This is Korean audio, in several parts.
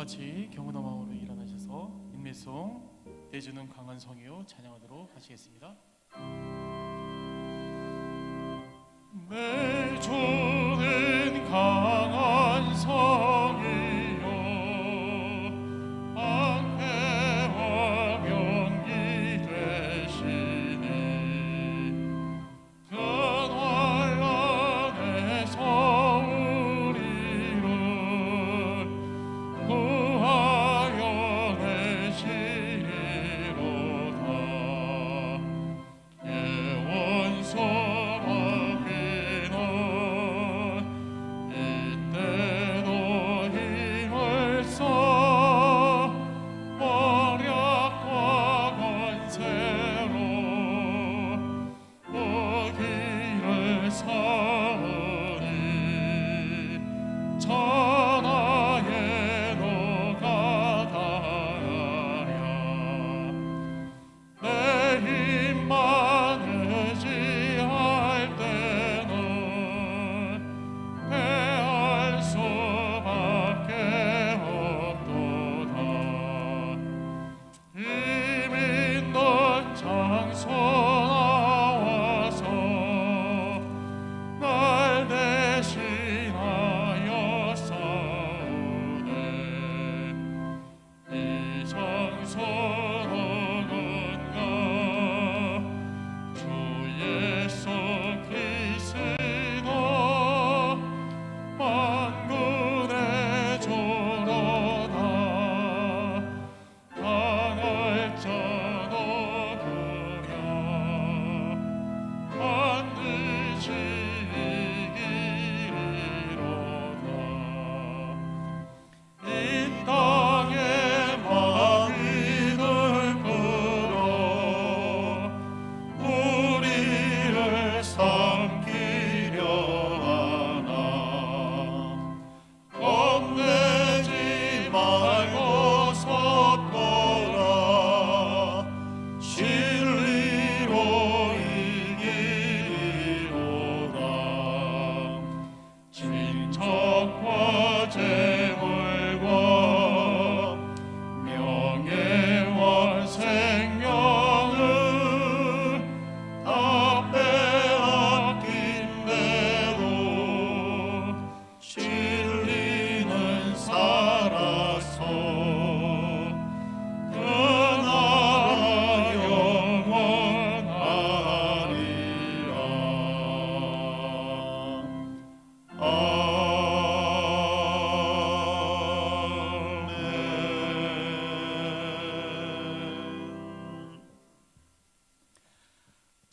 같이 경건한 마음으로 일어나셔서 인매송 내주는 강한 성이요 찬양하도록 하시겠습니다. 내주는 강한 성이요 방패와 병기 되시니 큰 환난에서 우리를 구하여 내시리로다. 예원소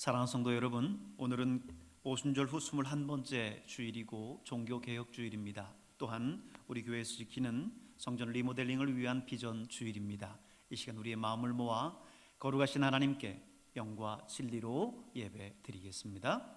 사랑하는 성도 여러분, 오늘은 오순절 후 21번째 주일이고 종교개혁주일입니다. 또한 우리 교회에서 지키는 성전 리모델링을 위한 비전 주일입니다. 이 시간 우리의 마음을 모아 거룩하신 하나님께 영과 진리로 예배 드리겠습니다.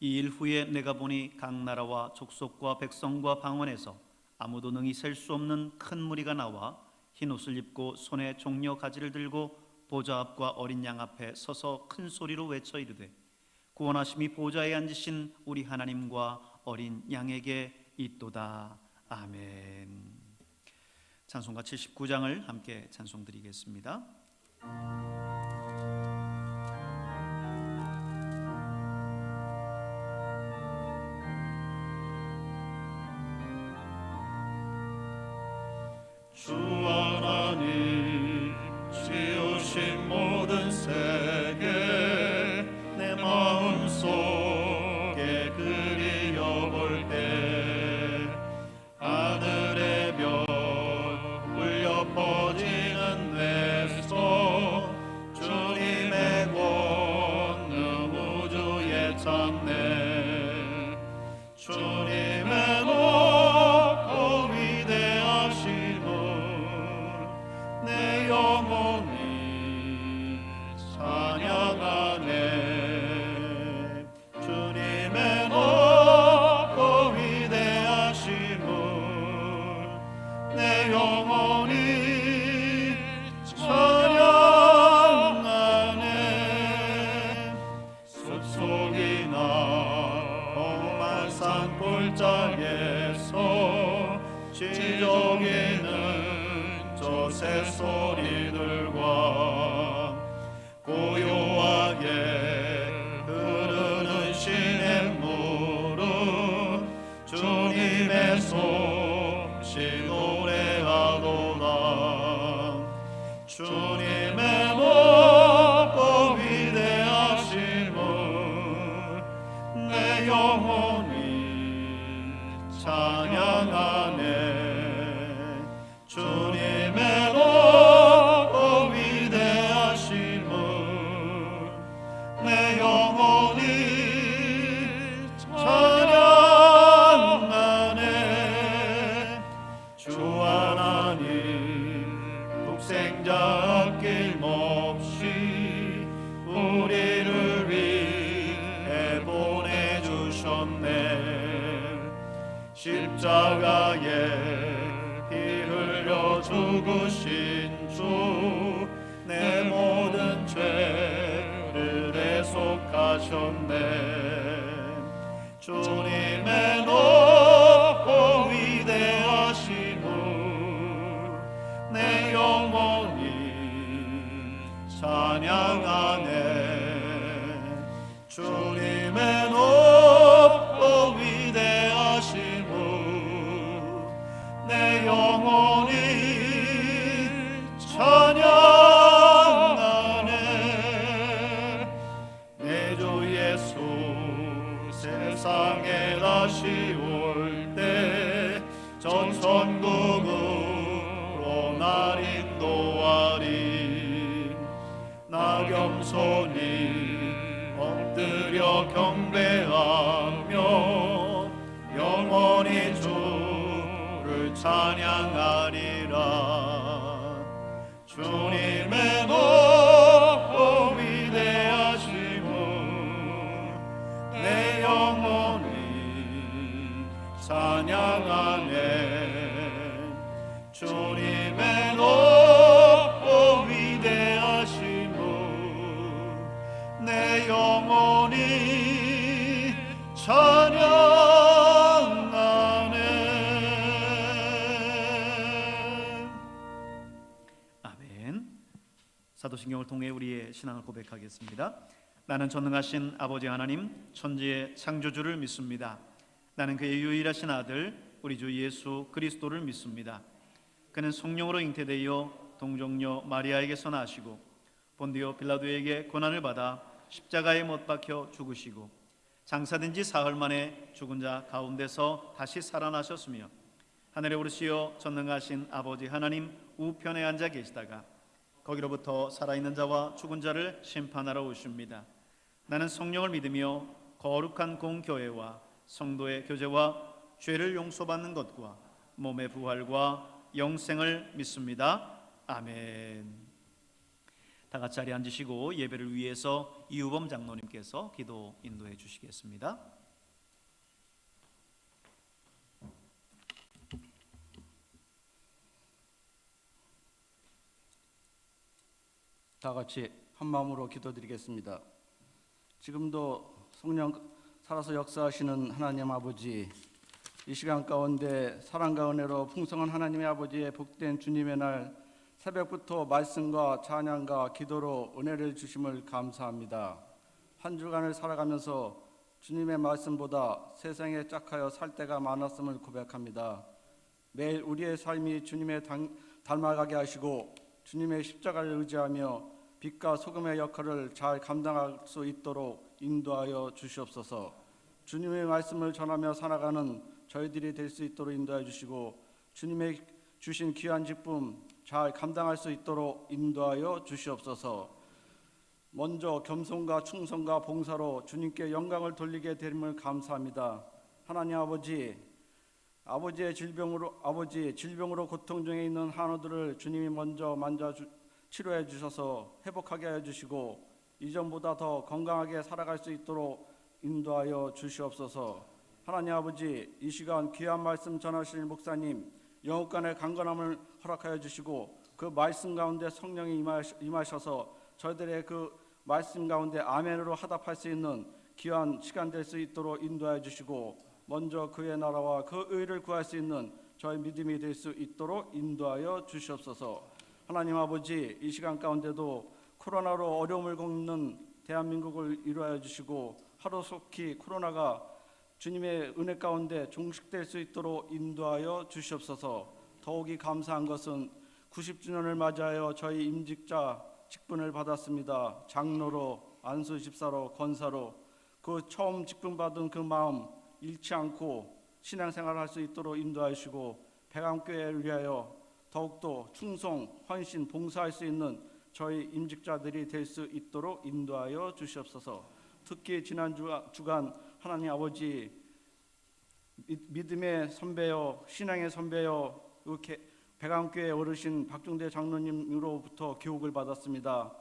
이 일 후에 내가 보니 각 나라와 족속과 백성과 방언에서 아무도 능히 셀 수 없는 큰 무리가 나와 흰 옷을 입고 손에 종려 가지를 들고 보좌 앞과 어린 양 앞에 서서 큰 소리로 외쳐 이르되 구원하심이 보좌에 앉으신 우리 하나님과 어린 양에게 있도다. 아멘. 찬송가 79장을 함께 찬송드리겠습니다. 주 하나님 지으신 모든 세계 내 마음속에 그리워볼 때 하늘의 별 울려 퍼지는 뇌속 주님의 권능 우주에 찾네 주님의 높고 위대하심을 내 영혼이 찬양하네 주님의 높고 위대하심을 내 영혼이 찬양하네 숲속이나 험한 산골짜기에서 지저귀는 저 새소리들과 고요하게 흐르는 시냇물은 주님의 솜씨 노래하도다 주님의 높고 위대하심을 내 영혼이 찬양하네 주님의 높고 위대하심을 내 영혼이 찬양하네 주 하나님 독생자 아낌없이 우리를 위해 보내주셨네 십자가에 피 흘려 죽으신 주 내 모든 죄를 대속하셨네 주님의 높고 위대하심을 내 영혼이 찬양하네 주님의 높고 위대하심을 내 영혼이 찬양하네 내 주 예수 세상에 다시 올 때 전 천국으로 날 인도하리 나 겸손히 엎드려 경배하며 영원히 주를 찬양하리라 주님의 높고 위대하심을 내 영혼이 찬양하네 주님의 높고 위대하심을 내 영혼이 찬양하네. 아멘. 사도신경을 통해 우리의 신앙을 고백하겠습니다. 나는 전능하신 아버지 하나님 천지의 창조주를 믿습니다. 나는 그의 유일하신 아들 우리 주 예수 그리스도를 믿습니다. 그는 성령으로 잉태되어 동정녀 마리아에게서 나시고 본디오 빌라도에게 고난을 받아 십자가에 못 박혀 죽으시고 장사된 지 사흘 만에 죽은 자 가운데서 다시 살아나셨으며 하늘에 오르시어 전능하신 아버지 하나님 우편에 앉아 계시다가 거기로부터 살아있는 자와 죽은 자를 심판하러 오십니다. 나는 성령을 믿으며 거룩한 공교회와 성도의 교제와 죄를 용서받는 것과 몸의 부활과 영생을 믿습니다. 아멘. 다 같이 자리에 앉으시고 예배를 위해서 이우범 장로님께서 기도 인도해 주시겠습니다. 다 같이 한 마음으로 기도드리겠습니다. 지금도 성령 살아서 역사하시는 하나님 아버지, 이 시간 가운데 사랑과 은혜로 풍성한 하나님의 아버지의 복된 주님의 날 새벽부터 말씀과 찬양과 기도로 은혜를 주심을 감사합니다. 한 주간을 살아가면서 주님의 말씀보다 세상에 짝하여 살 때가 많았음을 고백합니다. 매일 우리의 삶이 주님의 닮아가게 하시고 주님의 십자가를 의지하며 빛과 소금의 역할을 잘 감당할 수 있도록 인도하여 주시옵소서. 주님의 말씀을 전하며 살아가는 저희들이 될 수 있도록 인도해 주시고 주님의 주신 귀한 직분 잘 감당할 수 있도록 인도하여 주시옵소서. 먼저 겸손과 충성과 봉사로 주님께 영광을 돌리게 되림을 감사합니다. 하나님 아버지의 질병으로 고통 중에 있는 한우들을 주님이 먼저 치료해 주셔서 회복하게 해 주시고 이전보다 더 건강하게 살아갈 수 있도록 인도하여 주시옵소서. 하나님 아버지, 이 시간 귀한 말씀 전하실 목사님 영육간의 강건함을 허락하여 주시고 그 말씀 가운데 성령이 임하셔서 저희들의 그 말씀 가운데 아멘으로 화답할 수 있는 귀한 시간 될 수 있도록 인도하여 주시고 먼저 그의 나라와 그 의를 구할 수 있는 저희 믿음이 될 수 있도록 인도하여 주시옵소서. 하나님 아버지, 이 시간 가운데도 코로나로 어려움을 겪는 대한민국을 위로하여 주시고 하루속히 코로나가 주님의 은혜 가운데 종식될 수 있도록 인도하여 주시옵소서. 더욱이 감사한 것은 90주년을 맞이하여 저희 임직자 직분을 받았습니다. 장로로, 안수 집사로, 권사로 그 처음 직분 받은 그 마음 잃지 않고 신앙생활을 할 수 있도록 인도하시고 백암교회를 위하여 더욱더 충성, 헌신, 봉사할 수 있는 저희 임직자들이 될 수 있도록 인도하여 주시옵소서. 특히 지난 주간 하나님 아버지 믿음의 선배요, 신앙의 선배요, 백암교회 어르신 박중대 장로님으로부터 교육을 받았습니다.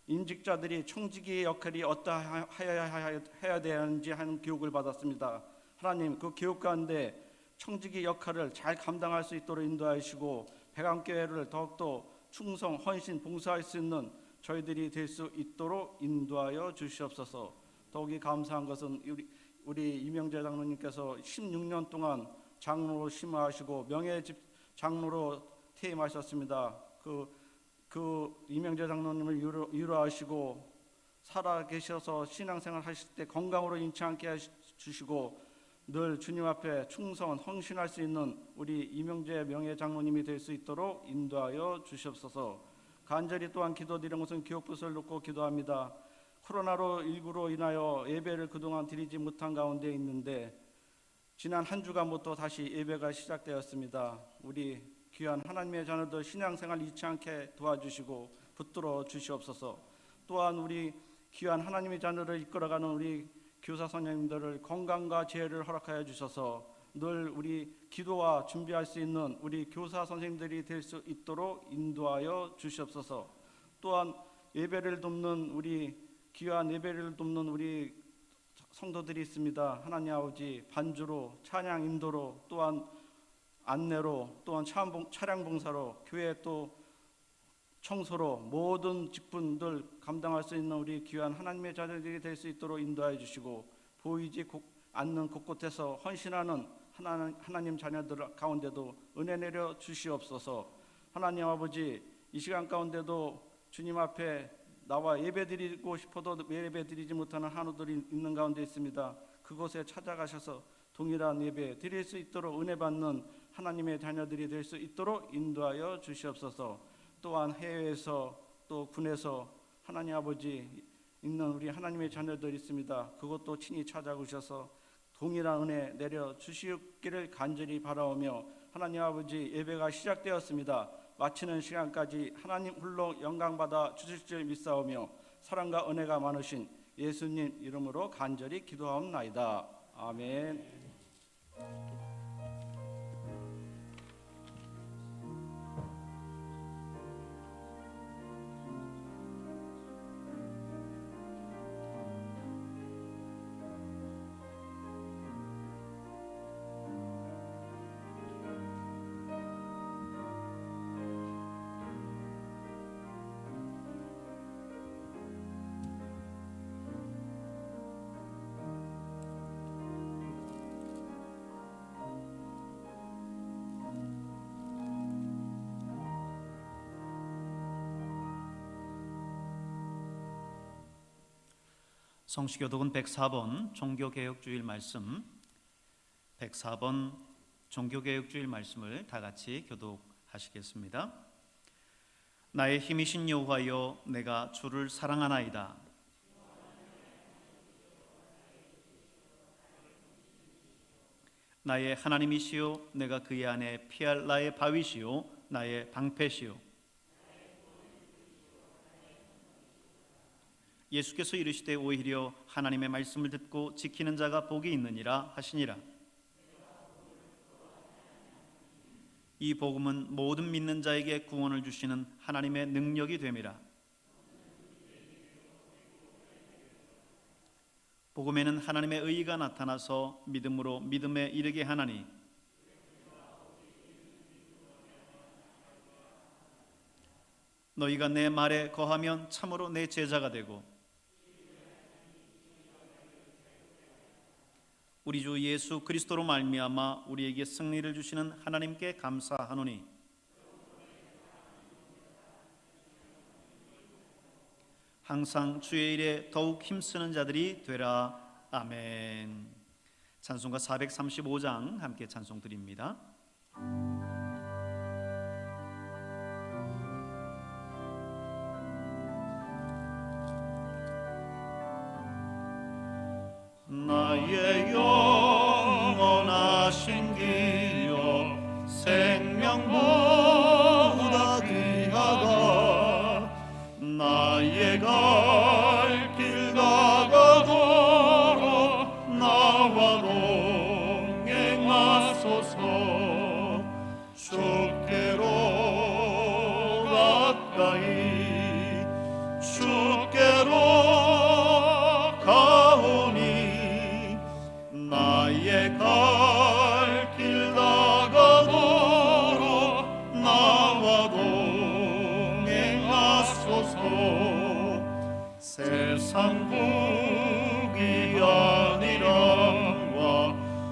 임직자들이 청지기의 역할이 어떠해야 되는지 하는 교육을 받았습니다. 하나님, 그 교육 가운데 청지기 역할을 잘 감당할 수 있도록 인도하시고 백암교회를 더욱더 충성, 헌신, 봉사할 수 있는 저희들이 될 수 있도록 인도하여 주시옵소서. 더욱이 감사한 것은 우리 이명재 장로님께서 16년 동안 장로로 심화하시고 명예집 장로로 퇴임하셨습니다. 그 이명재 장로님을 위로하시고 살아계셔서 신앙생활 하실 때 건강으로 인치 않게 해주시고 늘 주님 앞에 충성, 헌신할 수 있는 우리 이명재 명예 장로님이 될 수 있도록 인도하여 주시옵소서. 간절히 또한 기도드리는 것은 기억부서를 놓고 기도합니다. 코로나19로 인하여 예배를 그동안 드리지 못한 가운데 있는데 지난 한 주간부터 다시 예배가 시작되었습니다. 우리 귀한 하나님의 자녀들 신앙생활 잊지 않게 도와주시고 붙들어 주시옵소서. 또한 우리 귀한 하나님의 자녀를 이끌어가는 우리 교사 선생님들을 건강과 지혜를 허락하여 주셔서 늘 우리 기도와 준비할 수 있는 우리 교사 선생님들이 될 수 있도록 인도하여 주시옵소서. 또한 예배를 돕는 우리 귀한 예배를 돕는 우리 성도들이 있습니다. 하나님 아버지, 반주로, 찬양 인도로, 또한 안내로, 또한 차량 봉사로, 교회 또 청소로 모든 직분들 감당할 수 있는 우리 귀한 하나님의 자녀들이 될 수 있도록 인도하여 주시고 보이지 않는 곳곳에서 헌신하는 하나님 자녀들 가운데도 은혜 내려 주시옵소서. 하나님 아버지, 이 시간 가운데도 주님 앞에 나와 예배드리고 싶어도 예배드리지 못하는 한우들이 있는 가운데 있습니다. 그곳에 찾아가셔서 동일한 예배 드릴 수 있도록 은혜 받는 하나님의 자녀들이 될 수 있도록 인도하여 주시옵소서. 또한 해외에서 또 군에서 하나님 아버지 있는 우리 하나님의 자녀들 있습니다. 그것도 친히 찾아오셔서 동일한 은혜 내려 주시기를 간절히 바라오며 하나님 아버지 예배가 시작되었습니다. 마치는 시간까지 하나님 홀로 영광받아 주실 줄 믿사오며 사랑과 은혜가 많으신 예수님 이름으로 간절히 기도하옵나이다. 아멘. 성시교독은 104번 종교개혁주일 말씀, 104번 종교개혁주일 말씀을 다 같이 교독하시겠습니다. 나의 힘이신 여호와여, 내가 주를 사랑하나이다. 나의 하나님이시요, 내가 그의 안에 피할 나의 바위시요, 나의 방패시요. 예수께서 이르시되 오히려 하나님의 말씀을 듣고 지키는 자가 복이 있느니라 하시니라. 이 복음은 모든 믿는 자에게 구원을 주시는 하나님의 능력이 됨이라. 복음에는 하나님의 의의가 나타나서 믿음으로 믿음에 이르게 하나니, 너희가 내 말에 거하면 참으로 내 제자가 되고 우리 주 예수 그리스도로 말미암아 우리에게 승리를 주시는 하나님께 감사하노니, 항상 주의 일에 더욱 힘쓰는 자들이 되라. 아멘. 찬송가 435장 함께 찬송 드립니다. 나의 영원하신 기업 생명보다 귀하다. 나의 갈 길 다가도록 나와 동행하소서. 주께로 가까이 주께로 가오니, 나의 갈 길 다가도록 나와 동행하소서. 세상 복이 아니라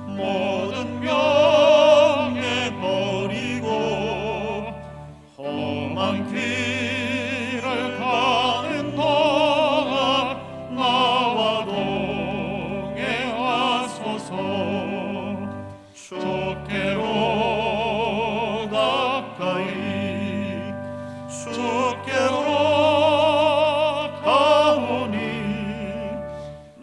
모든 명예 버리고 험한 길을 가는 동안 나와 동행하소서. 주께로 가까이 주께로 가오니,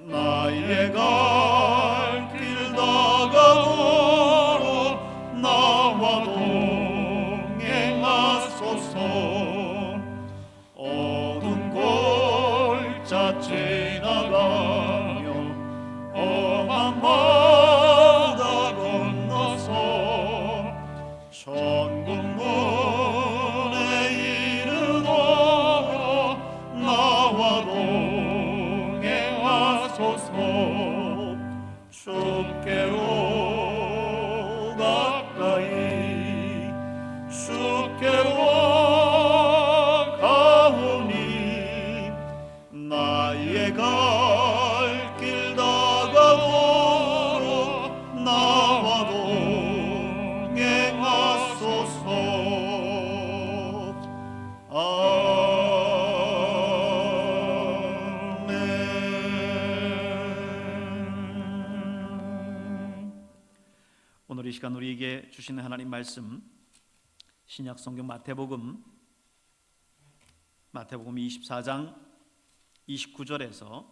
나의 갈 길 다가도록 나와 동행하소서. 어두운 골짜 지나가며 험한 바다 건너서 천국문에 이르도록 나와 동행하소서. 주께로 가까이 주께로 가오니, 나의 갈 길 다가도록 나와 동행하소서. 아멘. 오늘 이 시간 우리에게 주시는 하나님 말씀, 신약 성경 마태복음 24장 29절에서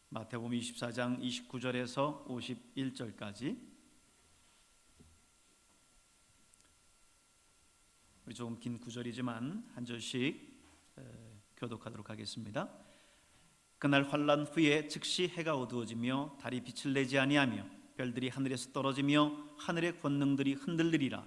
마태복음 24장 29절에서 51절까지 우리 조금 긴 구절이지만 한 절씩 교독하도록 하겠습니다. 그날 환란 후에 즉시 해가 어두워지며 달이 빛을 내지 아니하며 별들이 하늘에서 떨어지며 하늘의 권능들이 흔들리리라.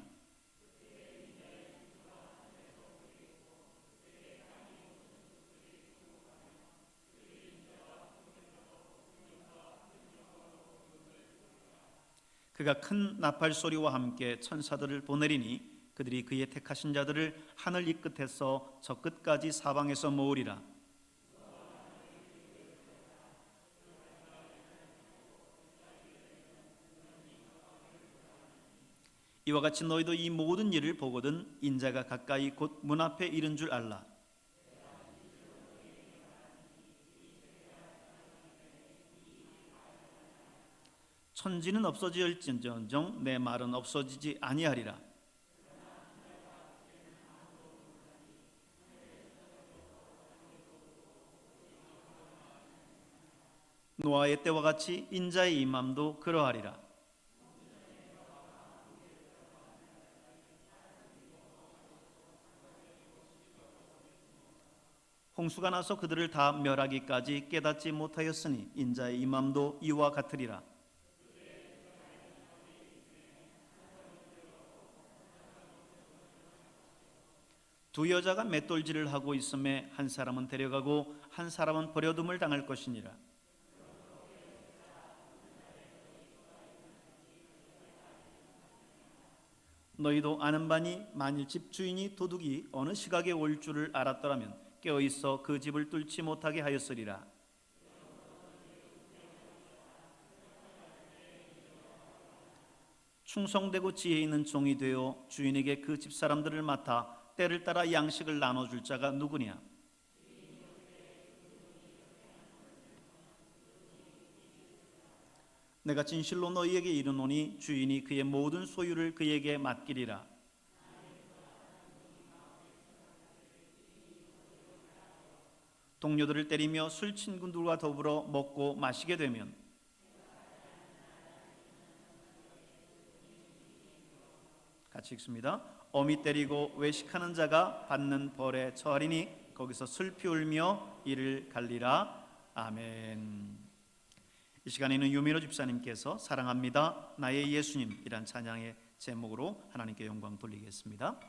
그가 큰 나팔 소리와 함께 천사들을 보내리니 그들이 그의 택하신 자들을 하늘 이 끝에서 저 끝까지 사방에서 모으리라. 이와 같이 너희도 이 모든 일을 보거든 인자가 가까이 곧 문 앞에 이른 줄 알라. 천지는 없어질지언정 내 말은 없어지지 아니하리라. 노아의 때와 같이 인자의 임함도 그러하리라. 홍수가 나서 그들을 다 멸하기까지 깨닫지 못하였으니 인자의 임함도 이와 같으리라. 두 여자가 맷돌질을 하고 있음에 한 사람은 데려가고 한 사람은 버려둠을 당할 것이니라. 너희도 아는 바니 만일 집주인이 도둑이 어느 시각에 올 줄을 알았더라면 깨어있어 그 집을 뚫지 못하게 하였으리라. 충성되고 지혜 있는 종이 되어 주인에게 그 집사람들을 맡아 때를 따라 양식을 나눠줄 자가 누구냐? 내가 진실로 너희에게 이르노니 주인이 그의 모든 소유를 그에게 맡기리라. 동료들을 때리며 술 친구들과 더불어 먹고 마시게 되면 같이 읽습니다. 어미 때리고 외식하는 자가 받는 벌에 처하리니 거기서 슬피 울며 이를 갈리라. 아멘. 이 시간에는 유민호 집사님께서 사랑합니다 나의 예수님이란 찬양의 제목으로 하나님께 영광 돌리겠습니다.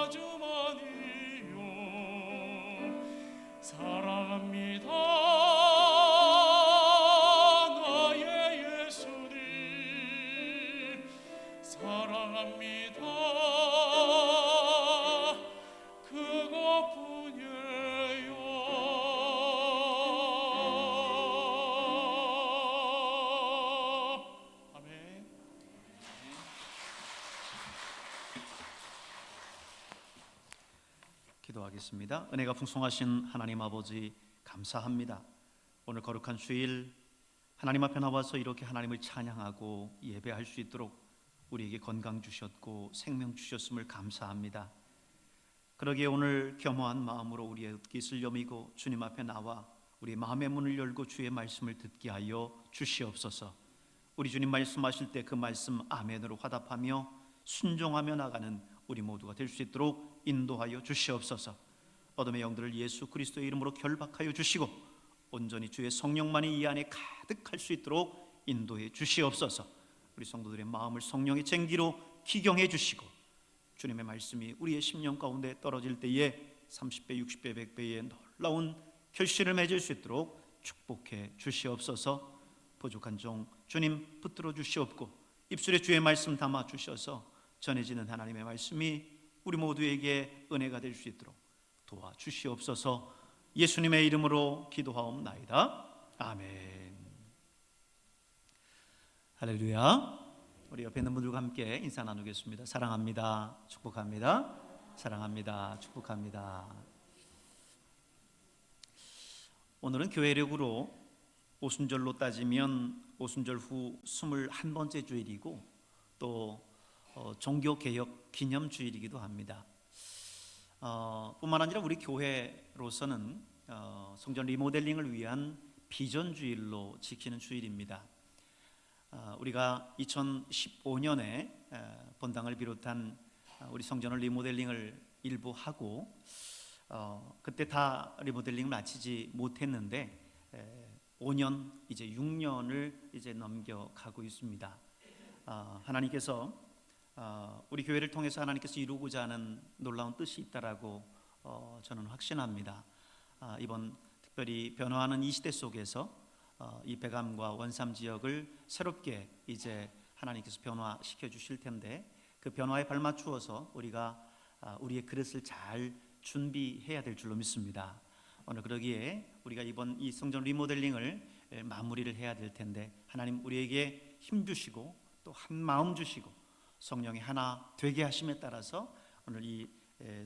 아주 많이요 사랑합니다. 그것뿐이에요. 아멘. 기도하겠습니다. 은혜가 풍성하신 하나님 아버지 감사합니다. 오늘 거룩한 주일 하나님 앞에 나와서 이렇게 하나님을 찬양하고 예배할 수 있도록 우리에게 건강 주셨고 생명 주셨음을 감사합니다. 그러기에 오늘 겸허한 마음으로 우리의 뜻을 여미고 주님 앞에 나와 우리 마음의 문을 열고 주의 말씀을 듣게 하여 주시옵소서. 우리 주님 말씀하실 때 그 말씀 아멘으로 화답하며 순종하며 나가는 우리 모두가 될 수 있도록 인도하여 주시옵소서. 어둠의 영들을 예수 그리스도의 이름으로 결박하여 주시고 온전히 주의 성령만이 이 안에 가득할 수 있도록 인도해 주시옵소서. 우리 성도들의 마음을 성령의 쟁기로 기경해 주시고 주님의 말씀이 우리의 심령 가운데 떨어질 때에 30배, 60배, 100배의 놀라운 결실을 맺을 수 있도록 축복해 주시옵소서. 부족한 종 주님 붙들어 주시옵고 입술에 주의 말씀 담아 주셔서 전해지는 하나님의 말씀이 우리 모두에게 은혜가 될 수 있도록 도와주시옵소서. 예수님의 이름으로 기도하옵나이다. 아멘. 할렐루야. 우리 옆에 있는 분들과 함께 인사 나누겠습니다. 사랑합니다. 축복합니다. 사랑합니다. 축복합니다. 오늘은 교회력으로 오순절로 따지면 오순절 후 21번째 주일이고 또 종교개혁 기념주일이기도 합니다. 뿐만 아니라 우리 교회로서는 성전 리모델링을 위한 비전주일로 지키는 주일입니다. 우리가 2015년에 본당을 비롯한 우리 성전을 리모델링을 일부 하고 그때 다 리모델링을 마치지 못했는데 5년 이제 6년을 이제 넘겨가고 있습니다. 하나님께서 우리 교회를 통해서 하나님께서 이루고자 하는 놀라운 뜻이 있다라고 저는 확신합니다. 이번 특별히 변화하는 이 시대 속에서 이 백암과 원삼 지역을 새롭게 이제 하나님께서 변화시켜 주실 텐데 그 변화에 발맞추어서 우리가 우리의 그릇을 잘 준비해야 될 줄로 믿습니다. 오늘 그러기에 우리가 이번 이 성전 리모델링을 마무리를 해야 될 텐데 하나님 우리에게 힘 주시고 또 한 마음 주시고 성령이 하나 되게 하심에 따라서 오늘 이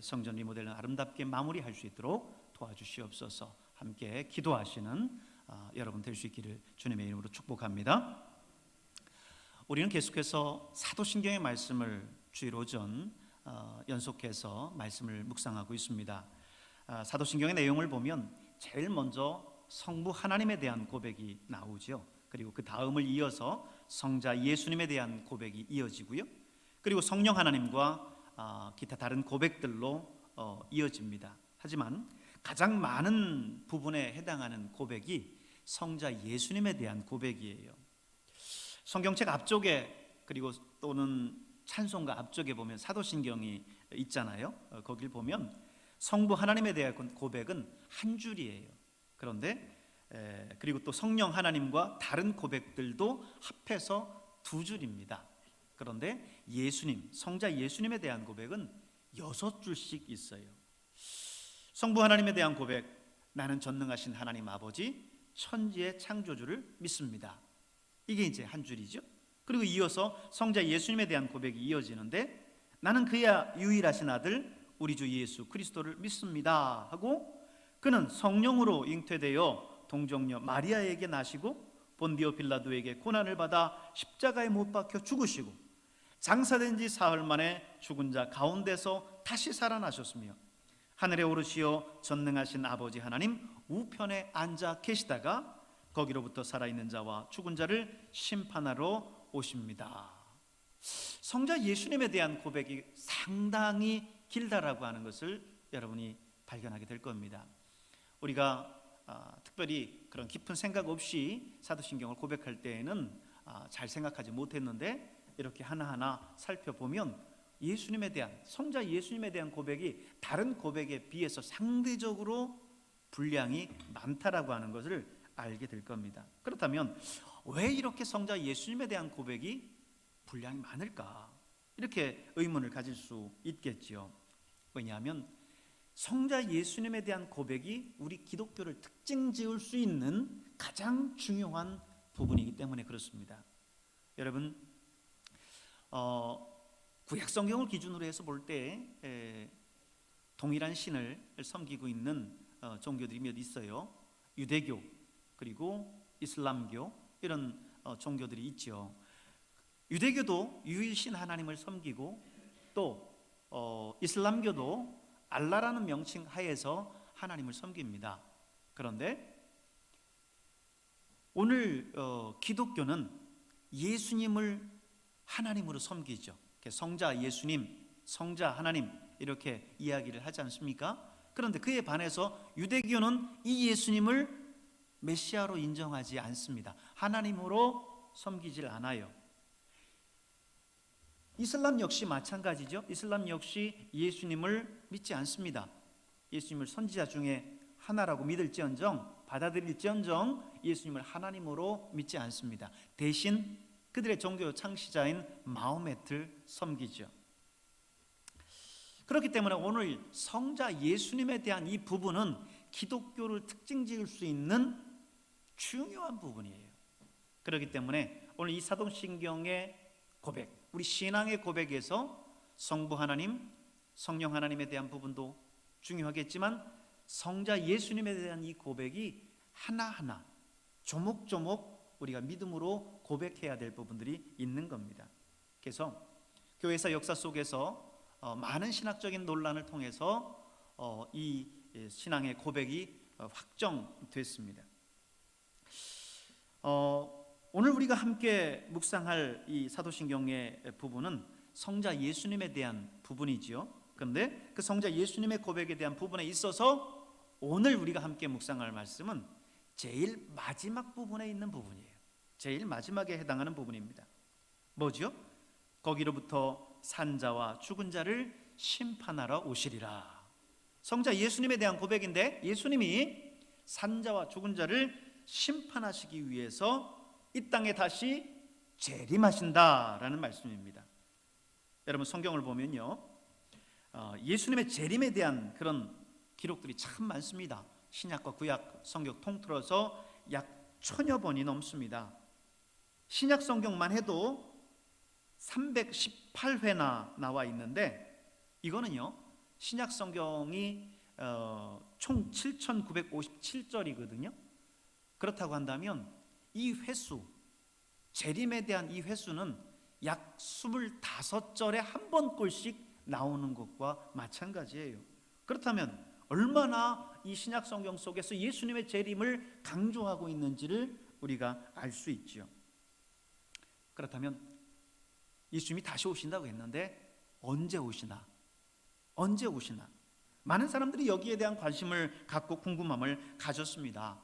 성전 리모델링 아름답게 마무리할 수 있도록 도와주시옵소서. 함께 기도하시는 여러분 될 수 있기를 주님의 이름으로 축복합니다. 우리는 계속해서 사도신경의 말씀을 주일 오전 연속해서 말씀을 묵상하고 있습니다. 사도신경의 내용을 보면 제일 먼저 성부 하나님에 대한 고백이 나오죠. 그리고 그 다음을 이어서 성자 예수님에 대한 고백이 이어지고요. 그리고 성령 하나님과 기타 다른 고백들로 이어집니다. 하지만 가장 많은 부분에 해당하는 고백이 성자 예수님에 대한 고백이에요. 성경책 앞쪽에 그리고 또는 찬송가 앞쪽에 보면 사도신경이 있잖아요. 거길 보면 성부 하나님에 대한 고백은 한 줄이에요. 그런데 그리고 또 성령 하나님과 다른 고백들도 합해서 두 줄입니다. 그런데 예수님, 성자 예수님에 대한 고백은 6줄씩 있어요. 성부 하나님에 대한 고백, 나는 전능하신 하나님 아버지 천지의 창조주를 믿습니다. 이게 이제 한 줄이죠. 그리고 이어서 성자 예수님에 대한 고백이 이어지는데 나는 그야 유일하신 아들 우리 주 예수 그리스도를 믿습니다 하고 그는 성령으로 잉태되어 동정녀 마리아에게 나시고 본디오 빌라도에게 고난을 받아 십자가에 못 박혀 죽으시고 장사된 지 사흘 만에 죽은 자 가운데서 다시 살아나셨으며 하늘에 오르시어 전능하신 아버지 하나님 우편에 앉아 계시다가 거기로부터 살아있는 자와 죽은 자를 심판하러 오십니다. 성자 예수님에 대한 고백이 상당히 길다라고 하는 것을 여러분이 발견하게 될 겁니다. 우리가 특별히 그런 깊은 생각 없이 사도신경을 고백할 때에는 잘 생각하지 못했는데 이렇게 하나하나 살펴보면 예수님에 대한 성자 예수님에 대한 고백이 다른 고백에 비해서 상대적으로 분량이 많다라고 하는 것을 알게 될 겁니다. 그렇다면 왜 이렇게 성자 예수님에 대한 고백이 분량이 많을까? 이렇게 의문을 가질 수 있겠지요. 왜냐하면 성자 예수님에 대한 고백이 우리 기독교를 특징 지을 수 있는 가장 중요한 부분이기 때문에 그렇습니다. 여러분, 구약 성경을 기준으로 해서 볼 때 동일한 신을 섬기고 있는 종교들이 몇 있어요. 유대교 그리고 이슬람교 이런 종교들이 있죠. 유대교도 유일신 하나님을 섬기고 또 이슬람교도 알라라는 명칭 하에서 하나님을 섬깁니다. 그런데 오늘 기독교는 예수님을 하나님으로 섬기죠. 성자 예수님, 성자 하나님 이렇게 이야기를 하지 않습니까? 그런데 그에 반해서 유대교는 이 예수님을 메시아로 인정하지 않습니다. 하나님으로 섬기질 않아요. 이슬람 역시 마찬가지죠. 이슬람 역시 예수님을 믿지 않습니다. 예수님을 선지자 중에 하나라고 믿을지언정, 받아들일지언정 예수님을 하나님으로 믿지 않습니다. 대신 그들의 종교 창시자인 마호메트를 섬기죠. 그렇기 때문에 오늘 성자 예수님에 대한 이 부분은 기독교를 특징 지을 수 있는 중요한 부분이에요. 그렇기 때문에 오늘 이 사도신경의 고백, 우리 신앙의 고백에서 성부 하나님, 성령 하나님에 대한 부분도 중요하겠지만 성자 예수님에 대한 이 고백이 하나하나 조목조목 우리가 믿음으로 고백해야 될 부분들이 있는 겁니다. 그래서 교회사 역사 속에서 많은 신학적인 논란을 통해서 이 신앙의 고백이 확정됐습니다. 오늘 우리가 함께 묵상할 이 사도신경의 부분은 성자 예수님에 대한 부분이지요. 그런데 그 성자 예수님의 고백에 대한 부분에 있어서 오늘 우리가 함께 묵상할 말씀은 제일 마지막 부분에 있는 부분이에요. 제일 마지막에 해당하는 부분입니다. 뭐죠? 거기로부터 산자와 죽은 자를 심판하러 오시리라. 성자 예수님에 대한 고백인데 예수님이 산자와 죽은 자를 심판하시기 위해서 이 땅에 다시 재림하신다라는 말씀입니다. 여러분 성경을 보면요, 예수님의 재림에 대한 그런 기록들이 참 많습니다. 신약과 구약 성경 통틀어서 약 1000여 번이 넘습니다. 신약 성경만 해도 318회나 나와 있는데 이거는요 신약 성경이 총 7957절이거든요. 그렇다고 한다면 이 횟수, 재림에 대한 이 횟수는 약 25절에 한 번꼴씩 나오는 것과 마찬가지예요. 그렇다면 얼마나 이 신약 성경 속에서 예수님의 재림을 강조하고 있는지를 우리가 알 수 있죠. 그렇다면 예수님이 다시 오신다고 했는데 언제 오시나? 언제 오시나? 많은 사람들이 여기에 대한 관심을 갖고 궁금함을 가졌습니다.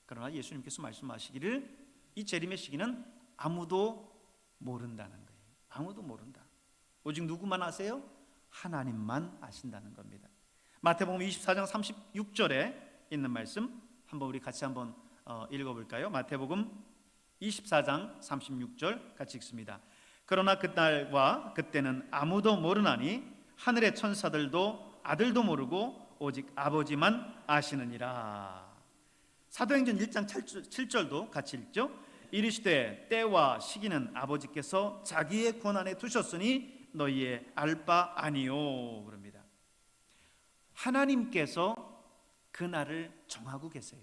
그러나 예수님께서 말씀하시기를 이 재림의 시기는 아무도 모른다는 거예요. 아무도 모른다. 오직 누구만 아세요? 하나님만 아신다는 겁니다. 마태복음 24장 36절에 있는 말씀 한번 우리 같이 한번 읽어볼까요? 마태복음 24장 36절 같이 읽습니다. 그러나 그날과 그때는 아무도 모르나니 하늘의 천사들도 아들도 모르고 오직 아버지만 아시느니라. 사도행전 1장 7절도 같이 읽죠. 이르시되 때와 시기는 아버지께서 자기의 권한에 두셨으니 너희의 알 바 아니요 그럽니다. 하나님께서 그날을 정하고 계세요.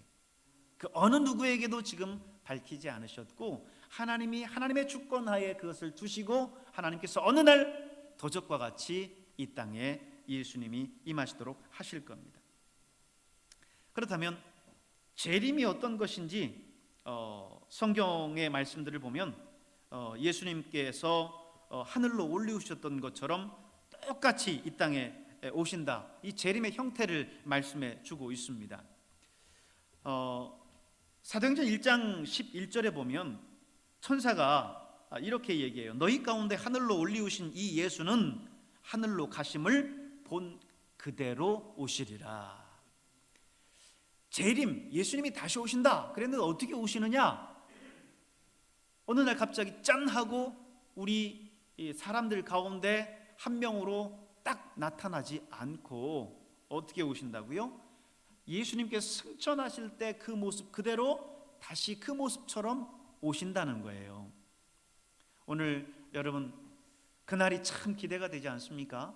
그 어느 누구에게도 지금 밝히지 않으셨고 하나님이 하나님의 주권하에 그것을 두시고 하나님께서 어느 날 도적과 같이 이 땅에 예수님이 임하시도록 하실 겁니다. 그렇다면 재림이 어떤 것인지 성경의 말씀들을 보면 예수님께서 하늘로 올리우셨던 것처럼 똑같이 이 땅에 오신다. 이 재림의 형태를 말씀해 주고 있습니다. 사도행전 1장 11절에 보면 천사가 이렇게 얘기해요. 너희 가운데 하늘로 올리우신 이 예수는 하늘로 가심을 본 그대로 오시리라. 재림, 예수님이 다시 오신다. 그랬는데 어떻게 오시느냐? 어느 날 갑자기 짠 하고 우리 이 사람들 가운데 한 명으로 딱 나타나지 않고 어떻게 오신다고요? 예수님께서 승천하실 때 그 모습 그대로 다시 그 모습처럼 오신다는 거예요. 오늘 여러분 그날이 참 기대가 되지 않습니까?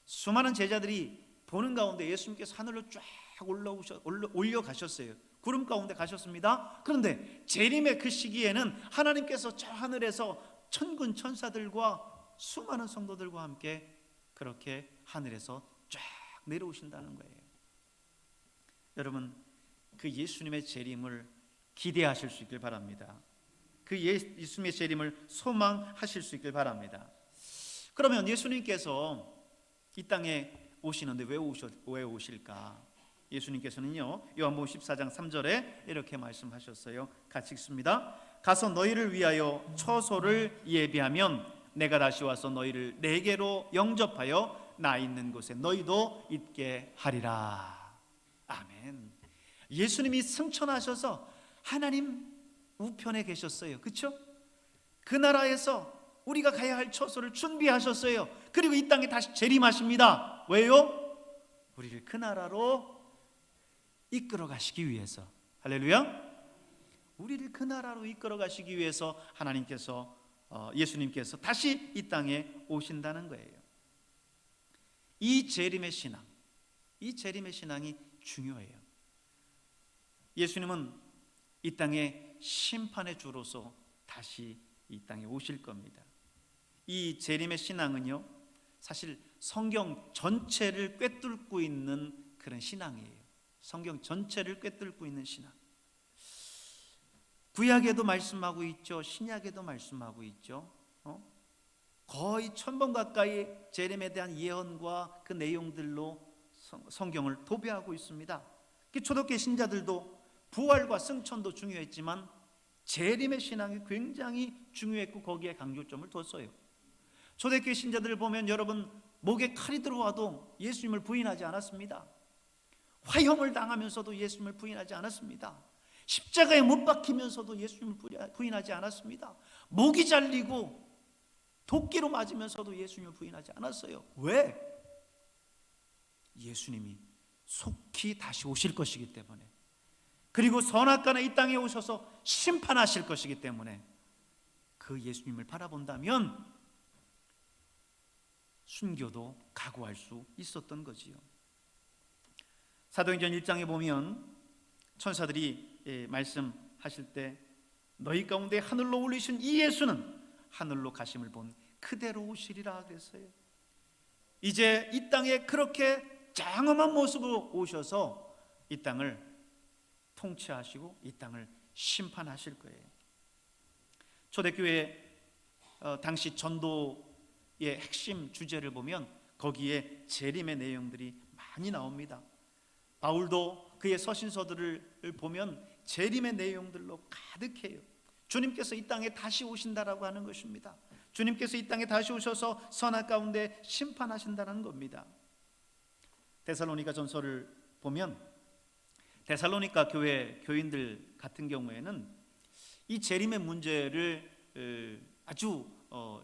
수많은 제자들이 보는 가운데 예수님께서 하늘로 쫙 올려가셨어요. 구름 가운데 가셨습니다. 그런데 재림의 그 시기에는 하나님께서 저 하늘에서 천군 천사들과 수많은 성도들과 함께 그렇게 하늘에서 쫙 내려오신다는 거예요. 여러분 그 예수님의 재림을 기대하실 수 있길 바랍니다. 그 예수님의 재림을 소망하실 수 있길 바랍니다. 그러면 예수님께서 이 땅에 오시는데 왜 오실까? 예수님께서는요 요한복음 14장 3절에 이렇게 말씀하셨어요. 같이 읽습니다. 가서 너희를 위하여 처소를 예비하면 내가 다시 와서 너희를 내게로 영접하여 나 있는 곳에 너희도 있게 하리라. 아멘. 예수님이 승천하셔서 하나님 우편에 계셨어요. 그렇죠? 그 나라에서 우리가 가야 할 처소를 준비하셨어요. 그리고 이 땅에 다시 재림하십니다. 왜요? 우리를 그 나라로 이끌어 가시기 위해서. 할렐루야. 우리를 그 나라로 이끌어 가시기 위해서 하나님께서 예수님께서 다시 이 땅에 오신다는 거예요. 이 재림의 신앙, 이 재림의 신앙이 중요해요. 예수님은 이 땅에 심판의 주로서 다시 이 땅에 오실 겁니다. 이 재림의 신앙은요 사실 성경 전체를 꿰뚫고 있는 그런 신앙이에요. 성경 전체를 꿰뚫고 있는 신앙. 구약에도 말씀하고 있죠. 신약에도 말씀하고 있죠. 거의 1000번 가까이 재림에 대한 예언과 그 내용들로 성경을 도배하고 있습니다. 초대교회 신자들도 부활과 승천도 중요했지만 재림의 신앙이 굉장히 중요했고 거기에 강조점을 뒀어요. 초대교회 신자들을 보면 여러분 목에 칼이 들어와도 예수님을 부인하지 않았습니다. 화형을 당하면서도 예수님을 부인하지 않았습니다. 십자가에 못 박히면서도 예수님을 부인하지 않았습니다. 목이 잘리고 도끼로 맞으면서도 예수님을 부인하지 않았어요. 왜? 예수님이 속히 다시 오실 것이기 때문에, 그리고 선악간에 이 땅에 오셔서 심판하실 것이기 때문에 그 예수님을 바라본다면 순교도 각오할 수 있었던 거지요. 사도행전 1장에 보면 천사들이 말씀하실 때 너희 가운데 하늘로 올리신 이 예수는 하늘로 가심을 본 그대로 오시리라 그랬어요. 이제 이 땅에 그렇게 장엄한 모습으로 오셔서 이 땅을 통치하시고 이 땅을 심판하실 거예요. 초대교회 당시 전도의 핵심 주제를 보면 거기에 재림의 내용들이 많이 나옵니다. 바울도 그의 서신서들을 보면 재림의 내용들로 가득해요. 주님께서 이 땅에 다시 오신다라고 하는 것입니다. 주님께서 이 땅에 다시 오셔서 선악 가운데 심판하신다는 겁니다. 데살로니가 전서를 보면 데살로니가 교회 교인들 같은 경우에는 이 재림의 문제를 아주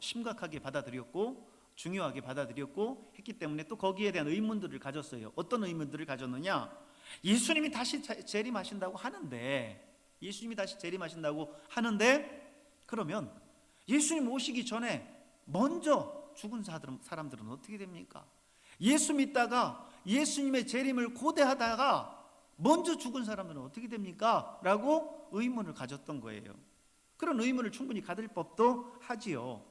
심각하게 받아들였고 중요하게 받아들였고 했기 때문에 또 거기에 대한 의문들을 가졌어요. 어떤 의문들을 가졌느냐? 예수님이 다시 재림하신다고 하는데, 예수님이 다시 재림하신다고 하는데, 그러면 예수님 오시기 전에 먼저 죽은 사람들은 어떻게 됩니까? 예수 믿다가 예수님의 재림을 고대하다가 먼저 죽은 사람들은 어떻게 됩니까? 라고 의문을 가졌던 거예요. 그런 의문을 충분히 가질 법도 하지요.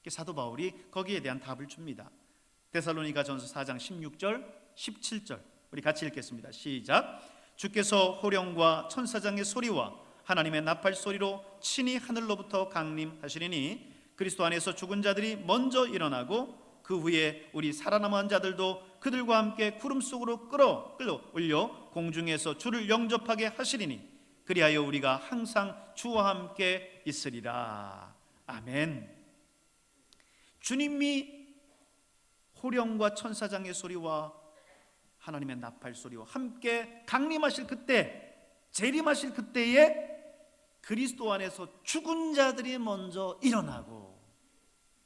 사도 바울이 거기에 대한 답을 줍니다. 데살로니가 전서 4장 16절 17절 우리 같이 읽겠습니다. 시작. 주께서 호령과 천사장의 소리와 하나님의 나팔 소리로 친히 하늘로부터 강림하시리니 그리스도 안에서 죽은 자들이 먼저 일어나고 그 후에 우리 살아남은 자들도 그들과 함께 구름 속으로 끌어 올려 공중에서 주를 영접하게 하시리니 그리하여 우리가 항상 주와 함께 있으리라. 아멘. 주님이 호령과 천사장의 소리와 하나님의 나팔 소리와 함께 강림하실 그때, 재림하실 그때에 그리스도 안에서 죽은 자들이 먼저 일어나고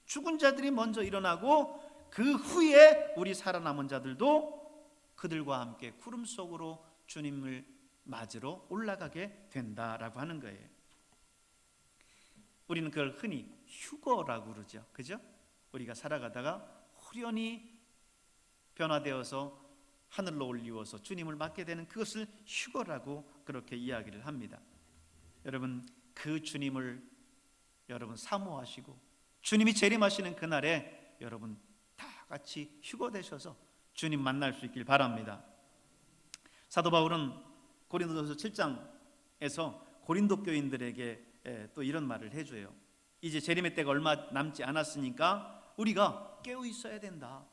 죽은 자들이 먼저 일어나고 그 후에 우리 살아남은 자들도 그들과 함께 구름 속으로 주님을 맞으러 올라가게 된다라고 하는 거예요. 우리는 그걸 흔히 휴거라고 그러죠. 그죠? 우리가 살아가다가 후련히 변화되어서 하늘로 올리워서 주님을 맞게 되는 그것을 휴거라고 그렇게 이야기를 합니다. 여러분, 그 주님을 여러분 사모하시고 주님이 재림하시는 그날에 여러분 다 같이 휴거되셔서 주님 만날 수 있길 바랍니다. 사도 바울은 고린도전서 7장에서 고린도 교인들에게 또 이런 말을 해줘요. 이제 재림의 때가 얼마 남지 않았으니까 우리가 깨어 있어야 된다.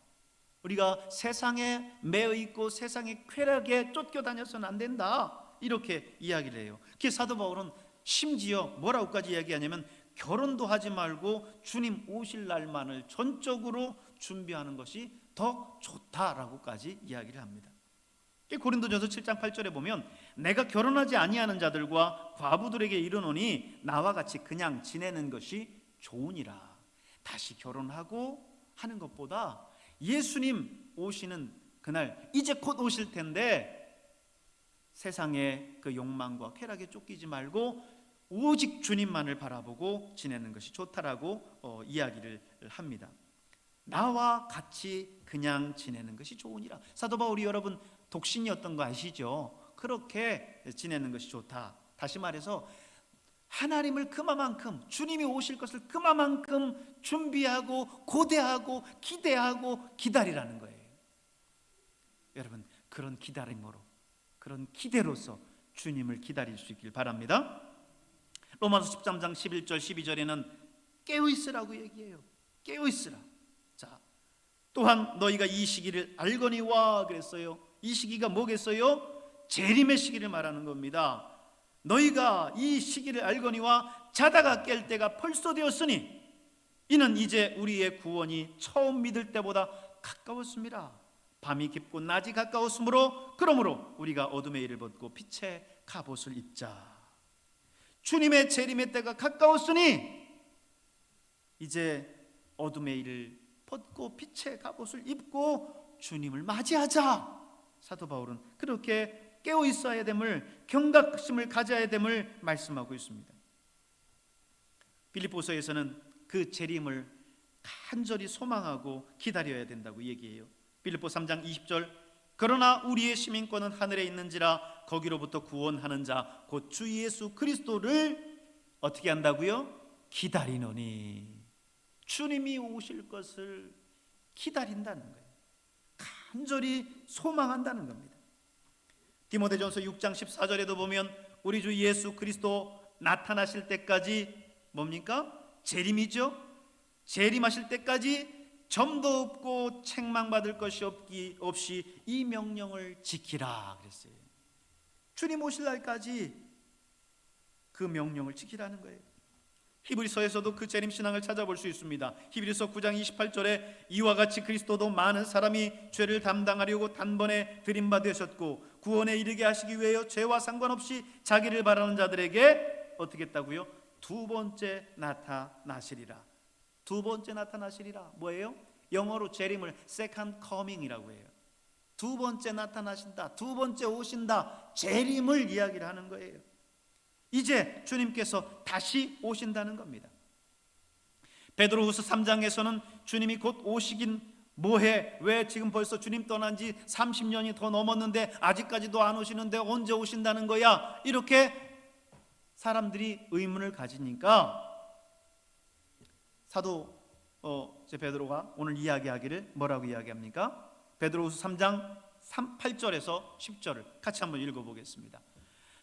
우리가 세상에 매여 있고 세상의 쾌락에 쫓겨다녀서는 안 된다. 이렇게 이야기를 해요. 그래서 사도 바울은 심지어 뭐라고까지 이야기하냐면 결혼도 하지 말고 주님 오실 날만을 전적으로 준비하는 것이 더 좋다라고까지 이야기를 합니다. 고린도전서 7장 8절에 보면 내가 결혼하지 아니하는 자들과 과부들에게 이르노니 나와 같이 그냥 지내는 것이 좋으니라. 다시 결혼하고 하는 것보다 예수님 오시는 그날 이제 곧 오실 텐데 세상의 그 욕망과 쾌락에 쫓기지 말고 오직 주님만을 바라보고 지내는 것이 좋다라고 이야기를 합니다. 나와 같이 그냥 지내는 것이 좋으니라. 사도 바울이 여러분 독신이었던 거 아시죠? 그렇게 지내는 것이 좋다. 다시 말해서 하나님을 그만큼 주님이 오실 것을 그만큼 준비하고 고대하고 기대하고 기다리라는 거예요. 여러분 그런 기다림으로 그런 기대로서 주님을 기다릴 수 있길 바랍니다. 로마서 13장 11절 12절에는 깨어있으라고 얘기해요. 깨어있으라. 자, 또한 너희가 이 시기를 알거니와 그랬어요. 이 시기가 뭐겠어요? 재림의 시기를 말하는 겁니다. 너희가 이 시기를 알거니와 자다가 깰 때가 벌써 되었으니 이는 이제 우리의 구원이 처음 믿을 때보다 가까웠습니다. 밤이 깊고 낮이 가까웠으므로 그러므로 우리가 어둠의 일을 벗고 빛의 갑옷을 입자. 주님의 재림의 때가 가까웠으니 이제 어둠의 일을 벗고 빛의 갑옷을 입고 주님을 맞이하자. 사도 바울은 그렇게 깨어 있어야 됨을, 경각심을 가져야 됨을 말씀하고 있습니다. 빌립보서에서는 그 재림을 간절히 소망하고 기다려야 된다고 얘기해요. 빌립보 3장 20절 그러나 우리의 시민권은 하늘에 있는지라 거기로부터 구원하는 자 곧 주 예수 그리스도를 어떻게 한다고요? 기다리노니. 주님이 오실 것을 기다린다는 거예요. 간절히 소망한다는 겁니다. 디모데전서 6장 14절에도 보면 우리 주 예수 그리스도 나타나실 때까지 뭡니까? 재림이죠. 재림하실 때까지 점도 없고 책망받을 것이 없이 이 명령을 지키라 그랬어요. 주님 오실 날까지 그 명령을 지키라는 거예요. 히브리서에서도 그 재림 신앙을 찾아볼 수 있습니다. 히브리서 9장 28절에 이와 같이 그리스도도 많은 사람이 죄를 담당하려고 단번에 드림바 되셨고 구원에 이르게 하시기 위하여 죄와 상관없이 자기를 바라는 자들에게 어떻게 했다고요? 두 번째 나타나시리라. 두 번째 나타나시리라. 뭐예요? 영어로 재림을 second coming이라고 해요. 두 번째 나타나신다. 두 번째 오신다. 재림을 이야기를 하는 거예요. 이제 주님께서 다시 오신다는 겁니다. 베드로후서 3장에서는 주님이 곧 오시긴 뭐해? 왜 지금 벌써 주님 떠난 지 30년이 더 넘었는데 아직까지도 안 오시는데 언제 오신다는 거야? 이렇게 사람들이 의문을 가지니까 사도 베드로가 오늘 이야기하기를 뭐라고 이야기합니까? 베드로후서 3장 8절에서 10절을 같이 한번 읽어보겠습니다.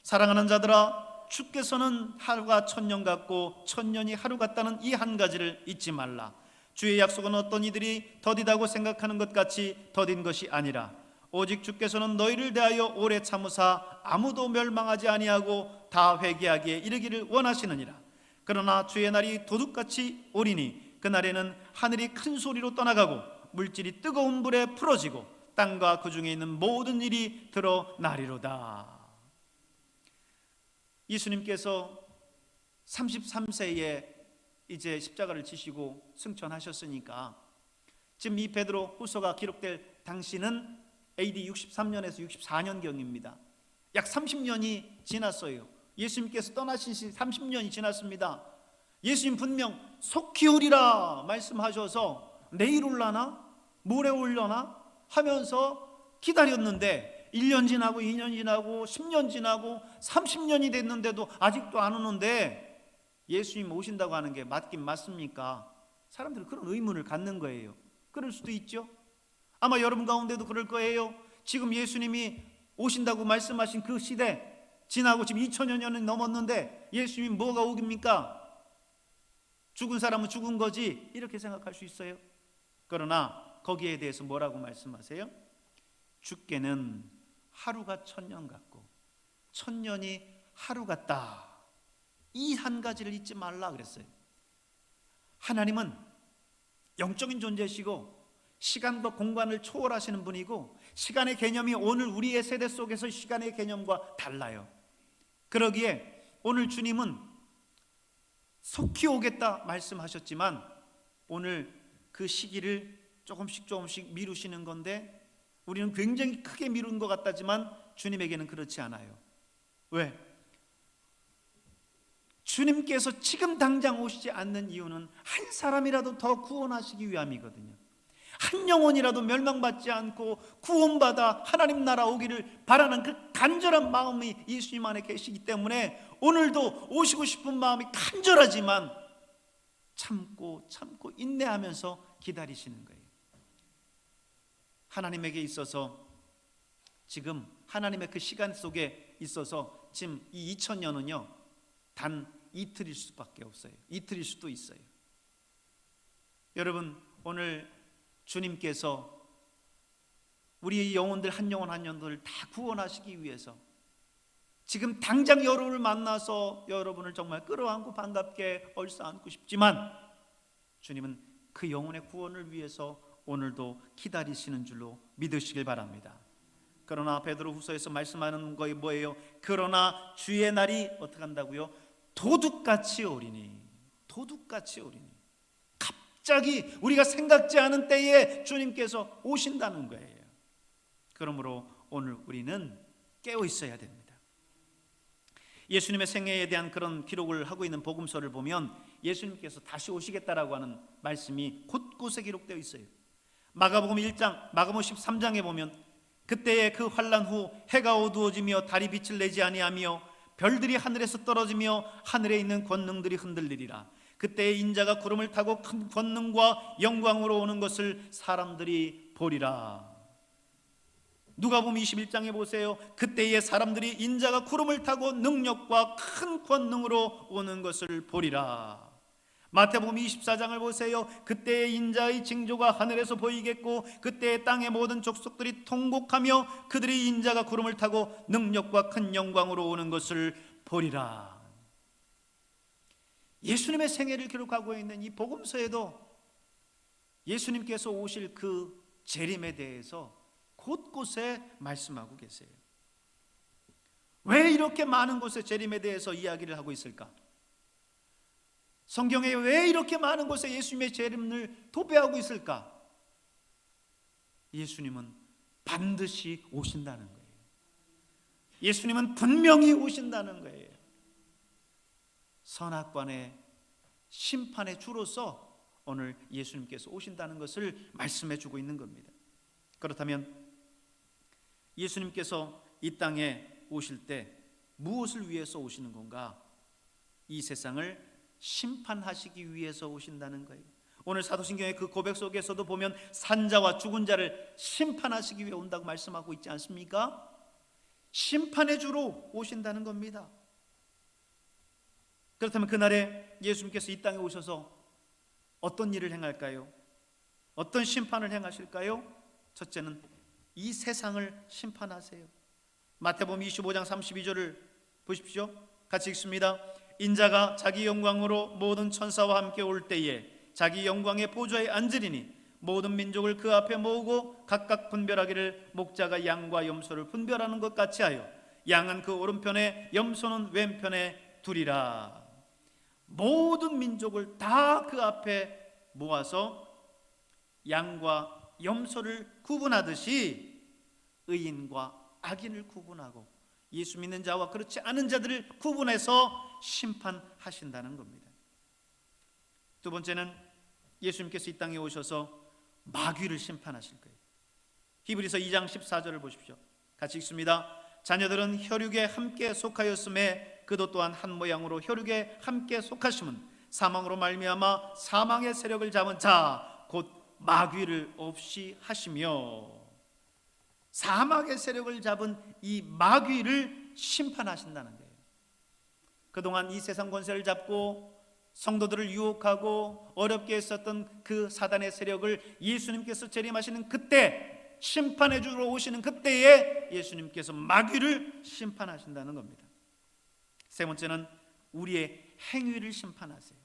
사랑하는 자들아 주께서는 하루가 천년 같고 천년이 하루 같다는 이 한 가지를 잊지 말라. 주의 약속은 어떤 이들이 더디다고 생각하는 것 같이 더딘 것이 아니라 오직 주께서는 너희를 대하여 오래 참으사 아무도 멸망하지 아니하고 다 회개하기에 이르기를 원하시느니라. 그러나 주의 날이 도둑같이 오리니 그날에는 하늘이 큰 소리로 떠나가고 물질이 뜨거운 불에 풀어지고 땅과 그 중에 있는 모든 일이 드러나리로다. 예수님께서 33세에 이제 십자가를 지시고 승천하셨으니까 지금 이 베드로 후서가 기록될 당시는 AD 63년에서 64년경입니다. 약 30년이 지났어요. 예수님께서 떠나신 지 30년이 지났습니다. 예수님 분명 속히 오리라 말씀하셔서 내일 올라나 모레 올려나 하면서 기다렸는데 1년 지나고 2년 지나고 10년 지나고 30년이 됐는데도 아직도 안 오는데 예수님 오신다고 하는 게 맞긴 맞습니까? 사람들은 그런 의문을 갖는 거예요. 그럴 수도 있죠. 아마 여러분 가운데도 그럴 거예요. 지금 예수님이 오신다고 말씀하신 그 시대 지나고 지금 2000여 년이 넘었는데 예수님이 뭐가 오깁니까? 죽은 사람은 죽은 거지 이렇게 생각할 수 있어요. 그러나 거기에 대해서 뭐라고 말씀하세요? 주께는 하루가 1000년 같고 1000년이 하루 같다. 이 한 가지를 잊지 말라 그랬어요. 하나님은 영적인 존재시고 시간과 공간을 초월하시는 분이고 시간의 개념이 오늘 우리의 세대 속에서 시간의 개념과 달라요. 그러기에 오늘 주님은 속히 오겠다 말씀하셨지만 오늘 그 시기를 조금씩 미루시는 건데 우리는 굉장히 크게 미룬 것 같다지만 주님에게는 그렇지 않아요. 왜? 주님께서 지금 당장 오시지 않는 이유는 한 사람이라도 더 구원하시기 위함이거든요. 한 영혼이라도 멸망받지 않고 구원받아 하나님 나라 오기를 바라는 그 간절한 마음이 예수님 안에 계시기 때문에 오늘도 오시고 싶은 마음이 간절하지만 참고 인내하면서 기다리시는 거예요. 하나님에게 있어서 지금 하나님의 그 시간 속에 있어서 지금 이 2000년은요 단 이틀일 수밖에 없어요. 이틀일 수도 있어요. 여러분 오늘 주님께서 우리의 영혼들 한 영혼 한 영혼들을 다 구원하시기 위해서 지금 당장 여러분을 만나서 여러분을 정말 끌어안고 반갑게 얼싸안고 싶지만 주님은 그 영혼의 구원을 위해서 오늘도 기다리시는 줄로 믿으시길 바랍니다. 그러나 베드로 후서에서 말씀하는 것이 뭐예요? 그러나 주의 날이 어떻게 한다고요? 도둑같이 오리니. 도둑같이 오리니. 갑자기 우리가 생각지 않은 때에 주님께서 오신다는 거예요. 그러므로 오늘 우리는 깨어 있어야 됩니다. 예수님의 생애에 대한 그런 기록을 하고 있는 복음서를 보면 예수님께서 다시 오시겠다라고 하는 말씀이 곳곳에 기록되어 있어요. 마가복음 1장, 마가복음 13장에 보면 그때의 그 환난 후 해가 어두워지며 달이 빛을 내지 아니하며 별들이 하늘에서 떨어지며 하늘에 있는 권능들이 흔들리리라. 그때의 인자가 구름을 타고 큰 권능과 영광으로 오는 것을 사람들이 보리라. 누가복음 21장에 보세요. 그때의 사람들이 인자가 구름을 타고 능력과 큰 권능으로 오는 것을 보리라. 마태복음 24장을 보세요. 그때의 인자의 징조가 하늘에서 보이겠고 그때의 땅의 모든 족속들이 통곡하며 그들이 인자가 구름을 타고 능력과 큰 영광으로 오는 것을 보리라. 예수님의 생애를 기록하고 있는 이 복음서에도 예수님께서 오실 그 재림에 대해서 곳곳에 말씀하고 계세요. 왜 이렇게 많은 곳에 재림에 대해서 이야기를 하고 있을까? 성경에 왜 이렇게 많은 곳에 예수님의 재림을 도배하고 있을까? 예수님은 반드시 오신다는 거예요. 예수님은 분명히 오신다는 거예요. 선악관의 심판의 주로서 오늘 예수님께서 오신다는 것을 말씀해 주고 있는 겁니다. 그렇다면 예수님께서 이 땅에 오실 때 무엇을 위해서 오시는 건가? 이 세상을 심판하시기 위해서 오신다는 거예요. 오늘 사도신경의 그 고백 속에서도 보면 산자와 죽은 자를 심판하시기 위해 온다고 말씀하고 있지 않습니까? 심판의 주로 오신다는 겁니다. 그렇다면 그날에 예수님께서 이 땅에 오셔서 어떤 일을 행할까요? 어떤 심판을 행하실까요? 첫째는 이 세상을 심판하세요. 마태복음 25장 32절을 보십시오. 같이 읽습니다. 인자가 자기 영광으로 모든 천사와 함께 올 때에 자기 영광의 보좌에 앉으리니 모든 민족을 그 앞에 모으고 각각 분별하기를 목자가 양과 염소를 분별하는 것 같이 하여 양은 그 오른편에 염소는 왼편에 두리라. 모든 민족을 다 그 앞에 모아서 양과 염소를 구분하듯이 의인과 악인을 구분하고 예수 믿는 자와 그렇지 않은 자들을 구분해서 심판하신다는 겁니다. 두 번째는 예수님께서 이 땅에 오셔서 마귀를 심판하실 거예요. 히브리서 2장 14절을 보십시오. 같이 읽습니다. 자녀들은 혈육에 함께 속하였음에 그도 또한 한 모양으로 혈육에 함께 속하심은 사망으로 말미암아 사망의 세력을 잡은 자 곧 마귀를 없이 하시며, 사망의 세력을 잡은 이 마귀를 심판하신다는 거예요. 그동안 이 세상 권세를 잡고 성도들을 유혹하고 어렵게 했었던 그 사단의 세력을 예수님께서 재림하시는 그때, 심판해 주러 오시는 그때에 예수님께서 마귀를 심판하신다는 겁니다. 세 번째는 우리의 행위를 심판하세요.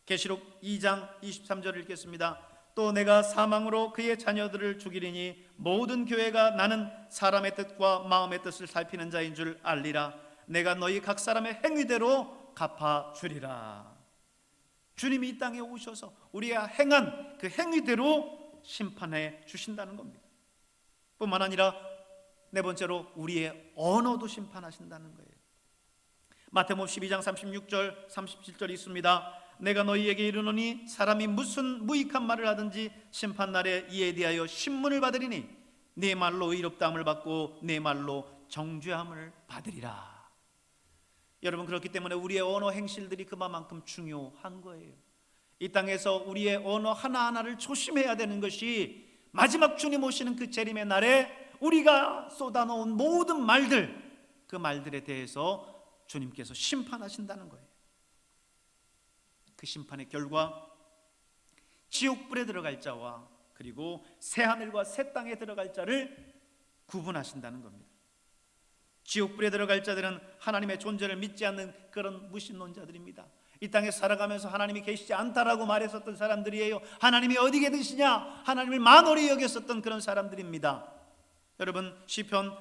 계시록 2장 23절을 읽겠습니다. 또 내가 사망으로 그의 자녀들을 죽이리니 모든 교회가 나는 사람의 뜻과 마음의 뜻을 살피는 자인 줄 알리라. 내가 너희 각 사람의 행위대로 갚아주리라. 주님이 이 땅에 오셔서 우리가 행한 그 행위대로 심판해 주신다는 겁니다. 뿐만 아니라 네 번째로 우리의 언어도 심판하신다는 거예요. 마태복음 12장 36절 37절 있습니다. 내가 너희에게 이르노니 사람이 무슨 무익한 말을 하든지 심판날에 이에 대하여 신문을 받으리니 네 말로 의롭다함을 받고 네 말로 정죄함을 받으리라. 여러분, 그렇기 때문에 우리의 언어 행실들이 그만큼 중요한 거예요. 이 땅에서 우리의 언어 하나하나를 조심해야 되는 것이 마지막 주님 오시는 그 재림의 날에 우리가 쏟아놓은 모든 말들, 그 말들에 대해서 주님께서 심판하신다는 거예요. 그 심판의 결과 지옥불에 들어갈 자와 그리고 새하늘과 새 땅에 들어갈 자를 구분하신다는 겁니다. 지옥불에 들어갈 자들은 하나님의 존재를 믿지 않는 그런 무신론자들입니다. 이 땅에 살아가면서 하나님이 계시지 않다라고 말했었던 사람들이에요. 하나님이 어디 계시냐, 하나님을 만홀히 여겼었던 그런 사람들입니다. 여러분, 시편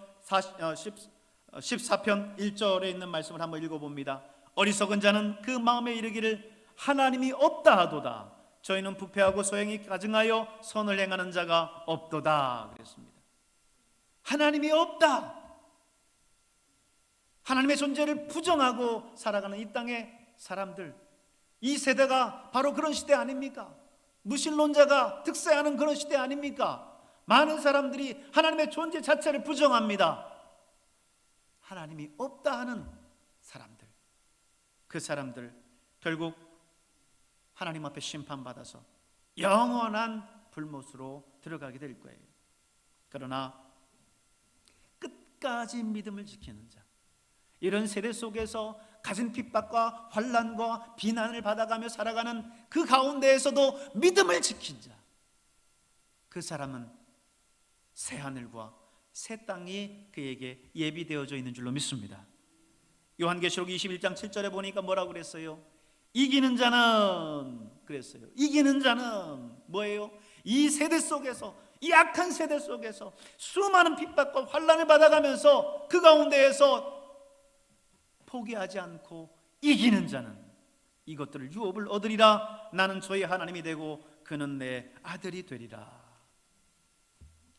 14편 1절에 있는 말씀을 한번 읽어봅니다. 어리석은 자는 그 마음에 이르기를 하나님이 없다 하도다. 저희는 부패하고 소행이 가증하여 선을 행하는 자가 없도다 그랬습니다. 하나님이 없다, 하나님의 존재를 부정하고 살아가는 이 땅의 사람들, 이 세대가 바로 그런 시대 아닙니까? 무신론자가 득세하는 그런 시대 아닙니까? 많은 사람들이 하나님의 존재 자체를 부정합니다. 하나님이 없다 하는 사람들, 그 사람들 결국 하나님 앞에 심판받아서 영원한 불못으로 들어가게 될 거예요. 그러나 끝까지 믿음을 지키는 자, 이런 세대 속에서 가진 핍박과 환난과 비난을 받아가며 살아가는 그 가운데에서도 믿음을 지킨 자, 그 사람은 새 하늘과 새 땅이 그에게 예비되어져 있는 줄로 믿습니다. 요한계시록 21장 7절에 보니까 뭐라고 그랬어요? 이기는 자는, 그랬어요. 이기는 자는 뭐예요? 이 세대 속에서, 이 악한 세대 속에서 수많은 핍박과 환난을 받아가면서 그 가운데에서 포기하지 않고 이기는 자는 이것들을 유업을 얻으리라. 나는 저의 하나님이 되고 그는 내 아들이 되리라.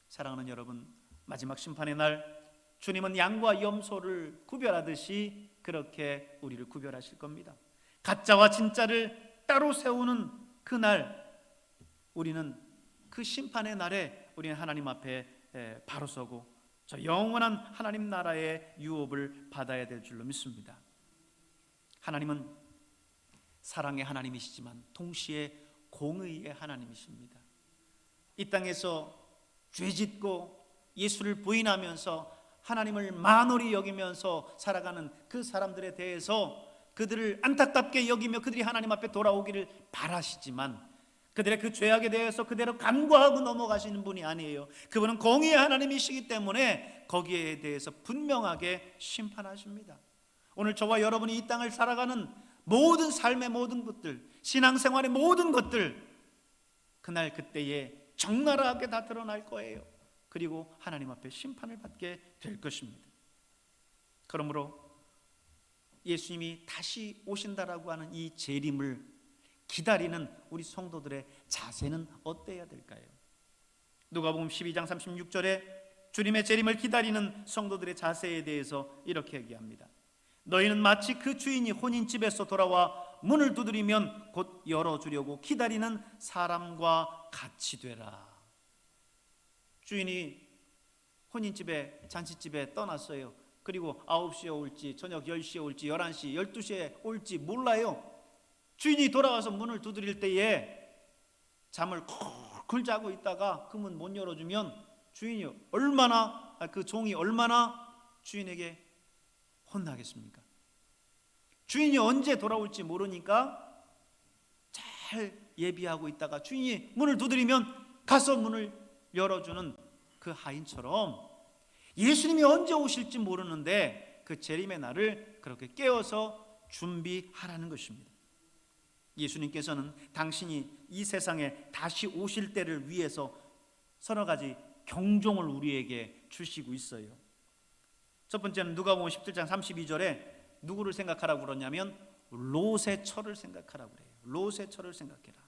사랑하는 여러분, 마지막 심판의 날 주님은 양과 염소를 구별하듯이 그렇게 우리를 구별하실 겁니다. 가짜와 진짜를 따로 세우는 그날, 우리는 그 심판의 날에 우리는 하나님 앞에 바로 서고 저 영원한 하나님 나라의 유업을 받아야 될 줄로 믿습니다. 하나님은 사랑의 하나님이시지만 동시에 공의의 하나님이십니다. 이 땅에서 죄짓고 예수를 부인하면서 하나님을 만홀히 여기면서 살아가는 그 사람들에 대해서 그들을 안타깝게 여기며 그들이 하나님 앞에 돌아오기를 바라시지만 그들의 그 죄악에 대해서 그대로 간과하고 넘어가시는 분이 아니에요. 그분은 공의의 하나님이시기 때문에 거기에 대해서 분명하게 심판하십니다. 오늘 저와 여러분이 이 땅을 살아가는 모든 삶의 모든 것들, 신앙생활의 모든 것들, 그날 그때에 적나라하게 다 드러날 거예요. 그리고 하나님 앞에 심판을 받게 될 것입니다. 그러므로 예수님이 다시 오신다라고 하는 이 재림을 기다리는 우리 성도들의 자세는 어때야 될까요? 누가복음 12장 36절에 주님의 재림을 기다리는 성도들의 자세에 대해서 이렇게 얘기합니다. 너희는 마치 그 주인이 혼인집에서 돌아와 문을 두드리면 곧 열어주려고 기다리는 사람과 같이 되라. 주인이 혼인집에 잔치집에 떠났어요. 그리고 9시에 올지 저녁 10시에 올지 11시 12시에 올지 몰라요. 주인이 돌아와서 문을 두드릴 때에 잠을 쿨쿨 자고 있다가 그 문 못 열어주면 그 종이 얼마나 주인에게 혼나겠습니까? 주인이 언제 돌아올지 모르니까 잘 예비하고 있다가 주인이 문을 두드리면 가서 문을 열어주는 그 하인처럼 예수님이 언제 오실지 모르는데 그 재림의 날을 그렇게 깨워서 준비하라는 것입니다. 예수님께서는 당신이 이 세상에 다시 오실 때를 위해서 서너 가지 경종을 우리에게 주시고 있어요. 첫 번째는 누가복음 17장 32절에 누구를 생각하라고 그러냐면 롯의 처를 생각하라고 그래요. 롯의 처를 생각해라.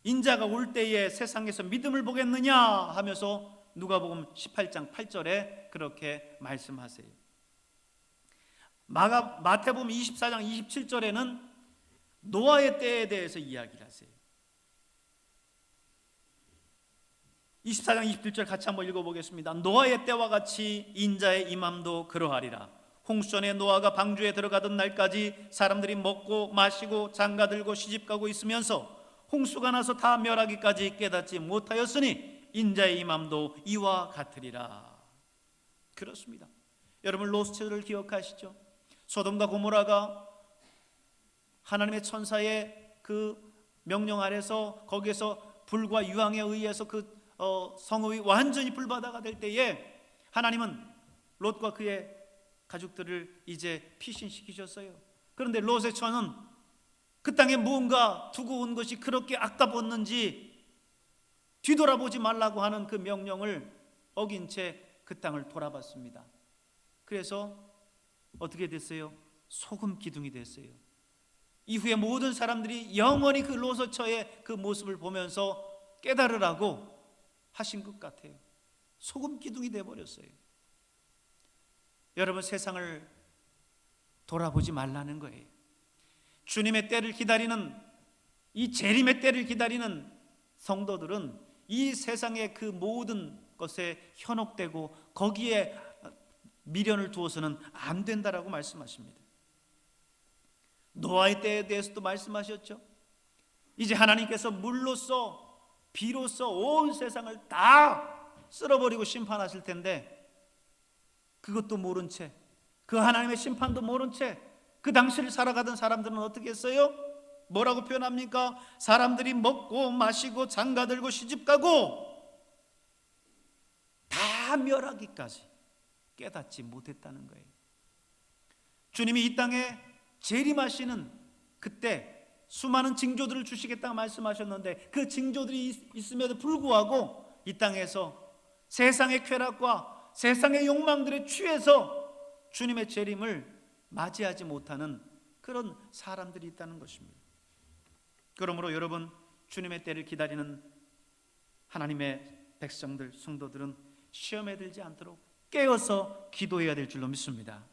인자가 올 때에 세상에서 믿음을 보겠느냐 하면서 누가복음 18장 8절에 그렇게 말씀하세요. 마태복음 24장 27절에는 노아의 때에 대해서 이야기를 하세요. 24장 27절 같이 한번 읽어보겠습니다. 노아의 때와 같이 인자의 임함도 그러하리라. 홍수전에 노아가 방주에 들어가던 날까지 사람들이 먹고 마시고 장가들고 시집가고 있으면서 홍수가 나서 다 멸하기까지 깨닫지 못하였으니 인자의 임함도 이와 같으리라. 그렇습니다. 여러분 롯을 기억하시죠? 소돔과 고모라가 하나님의 천사의 그 명령 아래서 거기에서 불과 유황에 의해서 그 성읍이 완전히 불바다가 될 때에 하나님은 롯과 그의 가족들을 이제 피신시키셨어요. 그런데 롯의 처는 그 땅에 무언가 두고 온 것이 그렇게 아깝웠는지 뒤돌아보지 말라고 하는 그 명령을 어긴 채 그 땅을 돌아봤습니다. 그래서 어떻게 됐어요? 소금 기둥이 됐어요. 이후에 모든 사람들이 영원히 그 롯의 처의 그 모습을 보면서 깨달으라고 하신 것 같아요. 소금 기둥이 되어버렸어요. 여러분 세상을 돌아보지 말라는 거예요. 주님의 때를 기다리는 이 재림의 때를 기다리는 성도들은 이 세상의 그 모든 것에 현혹되고 거기에 미련을 두어서는 안 된다라고 말씀하십니다. 노아의 때에 대해서도 말씀하셨죠. 이제 하나님께서 물로써 비로써 온 세상을 다 쓸어버리고 심판하실 텐데 그것도 모른 채 그 하나님의 심판도 모른 채 그 당시를 살아가던 사람들은 어떻게 했어요? 뭐라고 표현합니까? 사람들이 먹고 마시고 장가들고 시집가고 다 멸하기까지 깨닫지 못했다는 거예요. 주님이 이 땅에 재림하시는 그때 수많은 징조들을 주시겠다고 말씀하셨는데 그 징조들이 있음에도 불구하고 이 땅에서 세상의 쾌락과 세상의 욕망들에 취해서 주님의 재림을 맞이하지 못하는 그런 사람들이 있다는 것입니다. 그러므로 여러분 주님의 때를 기다리는 하나님의 백성들, 성도들은 시험에 들지 않도록 깨어서 기도해야 될 줄로 믿습니다.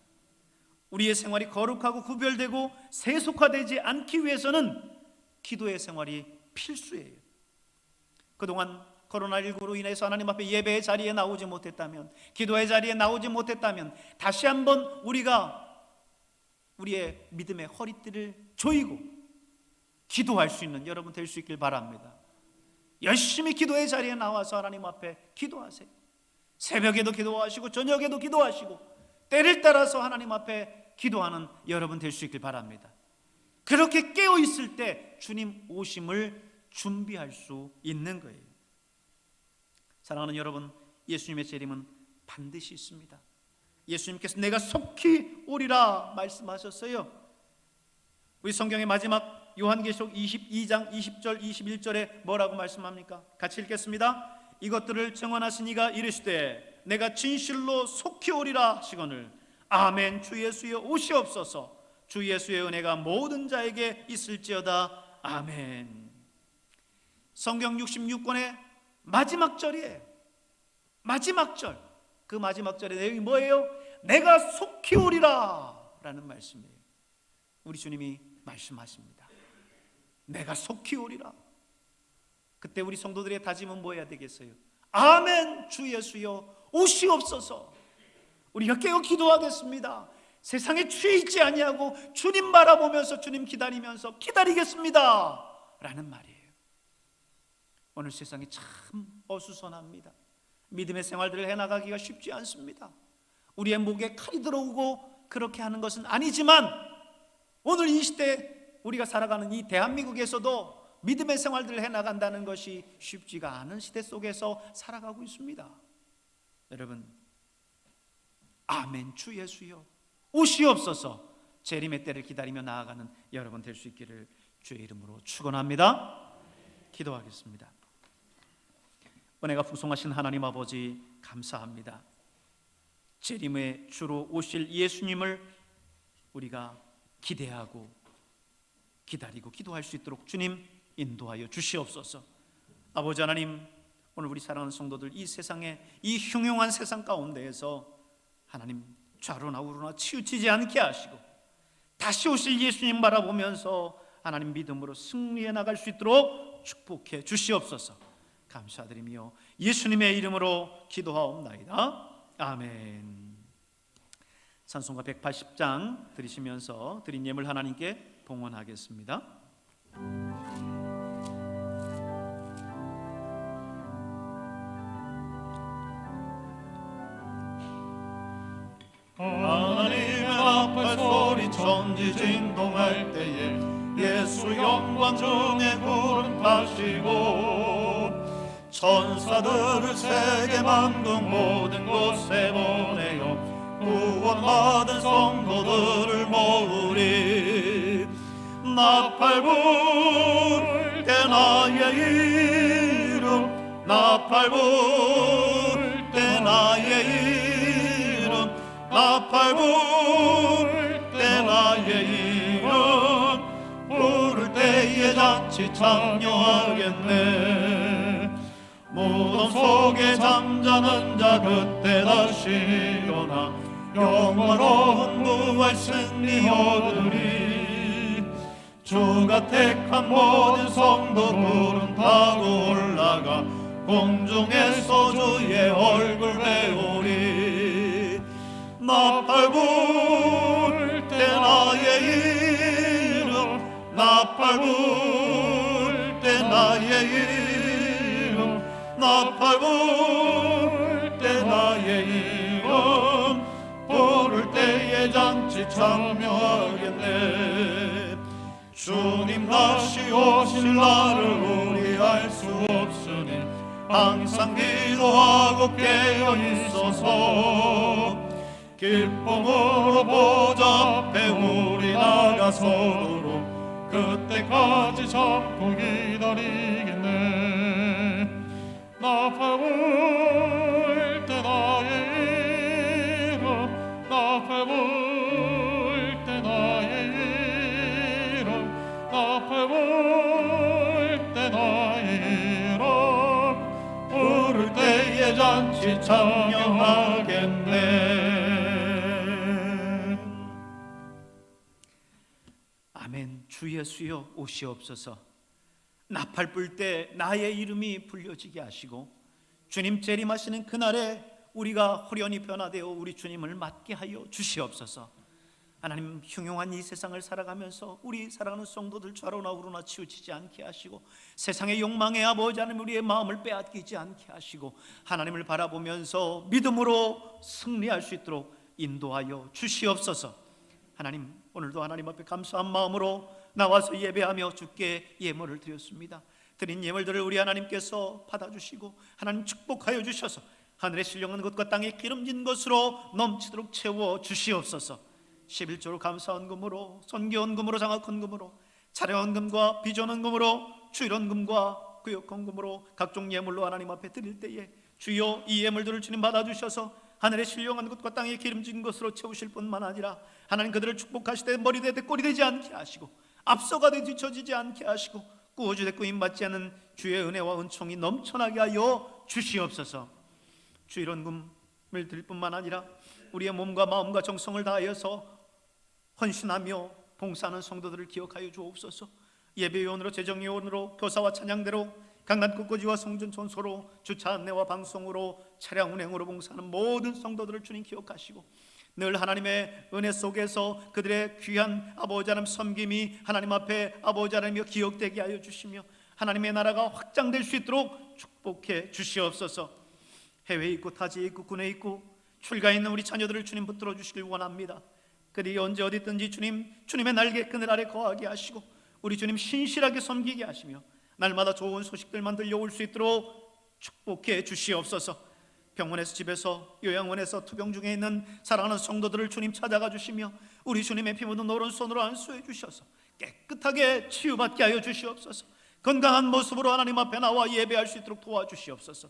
우리의 생활이 거룩하고 구별되고 세속화되지 않기 위해서는 기도의 생활이 필수예요. 그동안 코로나19로 인해서 하나님 앞에 예배의 자리에 나오지 못했다면, 기도의 자리에 나오지 못했다면 다시 한번 우리가 우리의 믿음의 허리띠를 조이고 기도할 수 있는 여러분 될 수 있길 바랍니다. 열심히 기도의 자리에 나와서 하나님 앞에 기도하세요. 새벽에도 기도하시고 저녁에도 기도하시고 때를 따라서 하나님 앞에 기도하는 여러분 될 수 있길 바랍니다. 그렇게 깨어 있을 때 주님 오심을 준비할 수 있는 거예요. 사랑하는 여러분, 예수님의 재림은 반드시 있습니다. 예수님께서 내가 속히 오리라 말씀하셨어요. 우리 성경의 마지막 요한계시록 22장 20절 21절에 뭐라고 말씀합니까? 같이 읽겠습니다. 이것들을 증언하신 이가 이르시되 내가 진실로 속히 오리라 하시거늘 아멘. 주 예수여 오시옵소서. 주 예수의 은혜가 모든 자에게 있을지어다. 아멘. 성경 66권의 마지막 절이에요. 마지막 절. 그 마지막 절의 내용이 뭐예요? 내가 속히 오리라 라는 말씀이에요. 우리 주님이 말씀하십니다. 내가 속히 오리라. 그때 우리 성도들의 다짐은 뭐 해야 되겠어요? 아멘. 주 예수여 오시옵소서. 우리가 깨어 기도하겠습니다. 세상에 취해 있지 아니하고 주님 바라보면서 주님 기다리면서 기다리겠습니다 라는 말이에요. 오늘 세상이 참 어수선합니다. 믿음의 생활들을 해나가기가 쉽지 않습니다. 우리의 목에 칼이 들어오고 그렇게 하는 것은 아니지만 오늘 이 시대 우리가 살아가는 이 대한민국에서도 믿음의 생활들을 해나간다는 것이 쉽지가 않은 시대 속에서 살아가고 있습니다. 여러분, 아멘. 주 예수여 오시옵소서. 재림의 때를 기다리며 나아가는 여러분 될 수 있기를 주의 이름으로 축원합니다. 기도하겠습니다. 은혜가 풍성하신 하나님 아버지 감사합니다. 재림의 주로 오실 예수님을 우리가 기대하고 기다리고 기도할 수 있도록 주님 인도하여 주시옵소서. 아버지 하나님, 오늘 우리 사랑하는 성도들 이 세상에 이 흉흉한 세상 가운데에서 하나님 좌로나 우로나 치우치지 않게 하시고 다시 오실 예수님 바라보면서 하나님 믿음으로 승리해 나갈 수 있도록 축복해 주시옵소서. 감사드리며 예수님의 이름으로 기도하옵나이다. 아멘. 찬송가 180장 들으시면서 드린 예물 하나님께 봉헌하겠습니다. 하나님의 앞에 소리 천지 진동할 때에 예수 영광 중에 구름 타시고 천사들을 세계 만국 모든 곳에 보내어 구원받은 성도들을 모으리. 나팔 불 때 나의 이름, 나팔 불 때 나의 이름, 나팔 불 때 나의 이름 부를 때에 잔치 창녀하겠네. 무덤 속에 잠자는 자 그때 다시 일어나 영원한 부활 승리 얻으리. 주가 택한 모든 성도 구름 타고 올라가 공중에서 주의 얼굴 배우리. 나팔 불 때 나의 이름, 나팔 불 때 나의 이름, 나팔 불 때 나의 이름 부를 때에 잔치 참여하겠네. 주님 다시 오실 날을 우리 알 수 없으니 항상 기도하고 깨어 있어서 기쁨으로 보좌 앞에 우리 나가서도록 그때까지 참고 기다리겠네. 나팔 불 때 나의 이름, 나팔 불 때 나의 이름, 나팔 불 때 나의 이름 부를 때에 잔치 참여하겠네. 아멘. 주 예수여 오시옵소서. 나팔 불 때 나의 이름이 불려지게 하시고 주님 재림하시는 그날에 우리가 호련히 변화되어 우리 주님을 맞게 하여 주시옵소서. 하나님, 흉흉한 이 세상을 살아가면서 우리 사랑하는 성도들 좌로나 우로나 치우치지 않게 하시고 세상의 욕망에 아버지 하나님 우리의 마음을 빼앗기지 않게 하시고 하나님을 바라보면서 믿음으로 승리할 수 있도록 인도하여 주시옵소서. 하나님, 오늘도 하나님 앞에 감사한 마음으로 나와서 예배하며 주께 예물을 드렸습니다. 드린 예물들을 우리 하나님께서 받아주시고 하나님 축복하여 주셔서 하늘에 신령한 것과 땅에 기름진 것으로 넘치도록 채워 주시옵소서. 11조로 감사헌금으로, 선교헌금으로, 장학헌금으로, 차례헌금과 비전헌금으로, 주일헌금과 구역헌금으로 각종 예물로 하나님 앞에 드릴 때에 주여 이 예물들을 주님 받아주셔서 하늘에 신령한 것과 땅에 기름진 것으로 채우실 뿐만 아니라 하나님 그들을 축복하시되 머리 되되 꼬리 되지 않게 하시고 앞서가 되 뒤처지지 않게 하시고 꾸어주되 꾸임받지 않는 주의 은혜와 은총이 넘쳐나게 하여 주시옵소서. 주 이런 금을 드릴 뿐만 아니라 우리의 몸과 마음과 정성을 다하여서 헌신하며 봉사하는 성도들을 기억하여 주옵소서. 예배위원으로 재정위원으로 교사와 찬양대로 강단 꽃꽂이와 성전 전소로 주차 안내와 방송으로 차량 운행으로 봉사하는 모든 성도들을 주님 기억하시고 늘 하나님의 은혜 속에서 그들의 귀한 아버지 하나님 섬김이 하나님 앞에 아버지 하나님이여 기억되게 하여 주시며 하나님의 나라가 확장될 수 있도록 축복해 주시옵소서. 해외에 있고 타지에 있고 군에 있고 출가에 있는 우리 자녀들을 주님 붙들어 주시길 원합니다. 그들이 언제 어디 있든지 주님의 날개 그늘 아래 거하게 하시고 우리 주님 신실하게 섬기게 하시며 날마다 좋은 소식들만 들려올 수 있도록 축복해 주시옵소서. 병원에서 집에서 요양원에서 투병 중에 있는 사랑하는 성도들을 주님 찾아가 주시며 우리 주님의 피 묻은 오른손으로 안수해 주셔서 깨끗하게 치유받게 하여 주시옵소서. 건강한 모습으로 하나님 앞에 나와 예배할 수 있도록 도와주시옵소서.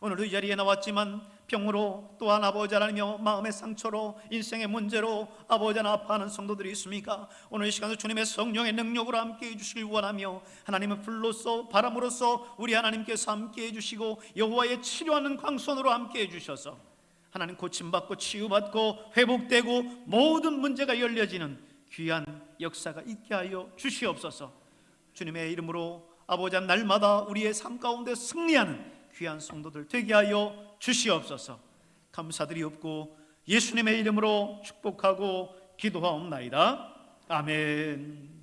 오늘도 이 자리에 나왔지만 병으로 또한 아버지 하나님이여 마음의 상처로 인생의 문제로 아버지 하나 아파하는 성도들이 있습니까? 오늘 이 시간도 주님의 성령의 능력으로 함께해 주시길 원하며 하나님의 불로서 바람으로서 우리 하나님께서 함께해 주시고 여호와의 치료하는 광선으로 함께해 주셔서 하나님 고침받고 치유받고 회복되고 모든 문제가 열려지는 귀한 역사가 있게 하여 주시옵소서. 주님의 이름으로 아버지 하나님 날마다 우리의 삶 가운데 승리하는 귀한 성도들 되게 하여 주시옵소서. 감사드리옵고 예수님의 이름으로 축복하고 기도하옵나이다. 아멘.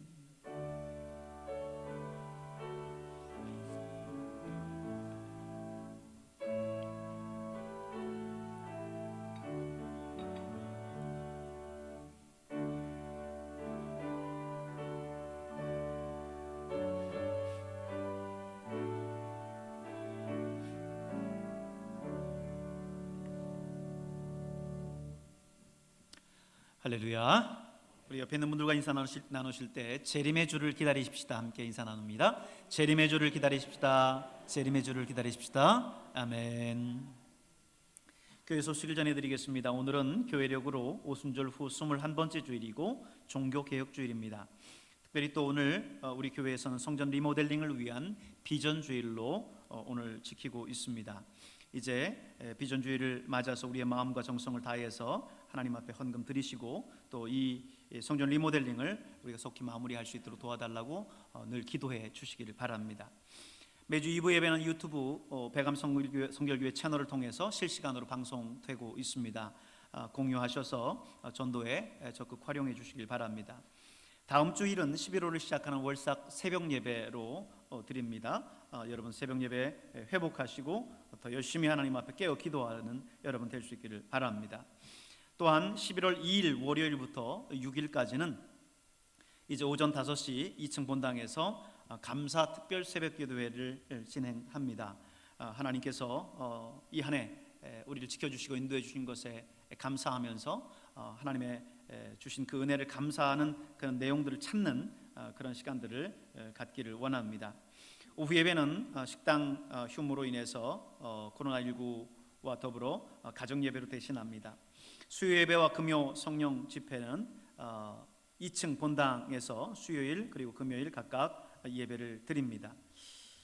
할렐루야. 우리 옆에 있는 분들과 인사 나누실 때 재림의 주를 기다리십시다. 함께 인사 나눕니다. 재림의 주를 기다리십시다. 재림의 주를 기다리십시다. 아멘. 교회 소식을 전해드리겠습니다. 오늘은 교회력으로 오순절 후 21번째 주일이고 종교개혁주일입니다. 특별히 또 오늘 우리 교회에서는 성전 리모델링을 위한 비전 주일로 오늘 지키고 있습니다. 이제 비전 주일을 맞아서 우리의 마음과 정성을 다해서 하나님 앞에 헌금 드리시고 또 이 성전 리모델링을 우리가 속히 마무리할 수 있도록 도와달라고 늘 기도해 주시기를 바랍니다. 매주 2부 예배는 유튜브 배감 성결교회 채널을 통해서 실시간으로 방송되고 있습니다. 공유하셔서 전도에 적극 활용해 주시길 바랍니다. 다음 주일은 11월을 시작하는 월삭 새벽 예배로 드립니다. 여러분 새벽 예배 회복하시고 더 열심히 하나님 앞에 깨어 기도하는 여러분 될 수 있기를 바랍니다. 또한 11월 2일 월요일부터 6일까지는 이제 오전 5시 2층 본당에서 감사 특별 새벽 기도회를 진행합니다. 하나님께서 이 한 해 우리를 지켜주시고 인도해 주신 것에 감사하면서 하나님의 주신 그 은혜를 감사하는 그런 내용들을 찾는 그런 시간들을 갖기를 원합니다. 오후 예배는 식당 휴무로 인해서 코로나19와 더불어 가정 예배로 대신합니다. 수요 예배와 금요 성령 집회는 2층 본당에서 수요일 그리고 금요일 각각 예배를 드립니다.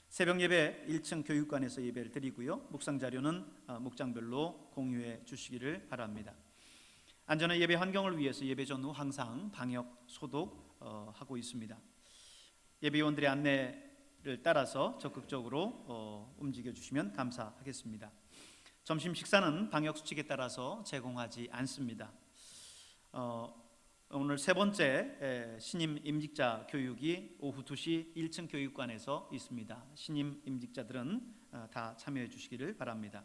새벽 예배 1층 교육관에서 예배를 드리고요. 묵상 자료는 목장별로 공유해 주시기를 바랍니다. 안전한 예배 환경을 위해서 예배 전후 항상 방역 소독하고 있습니다. 예배위원들의 안내를 따라서 적극적으로 움직여 주시면 감사하겠습니다. 점심 식사는 방역 수칙에 따라서 제공하지 않습니다. 오늘 세 번째 신임 임직자 교육이 오후 2시 1층 교육관에서 있습니다. 신임 임직자들은 다 참여해 주시기를 바랍니다.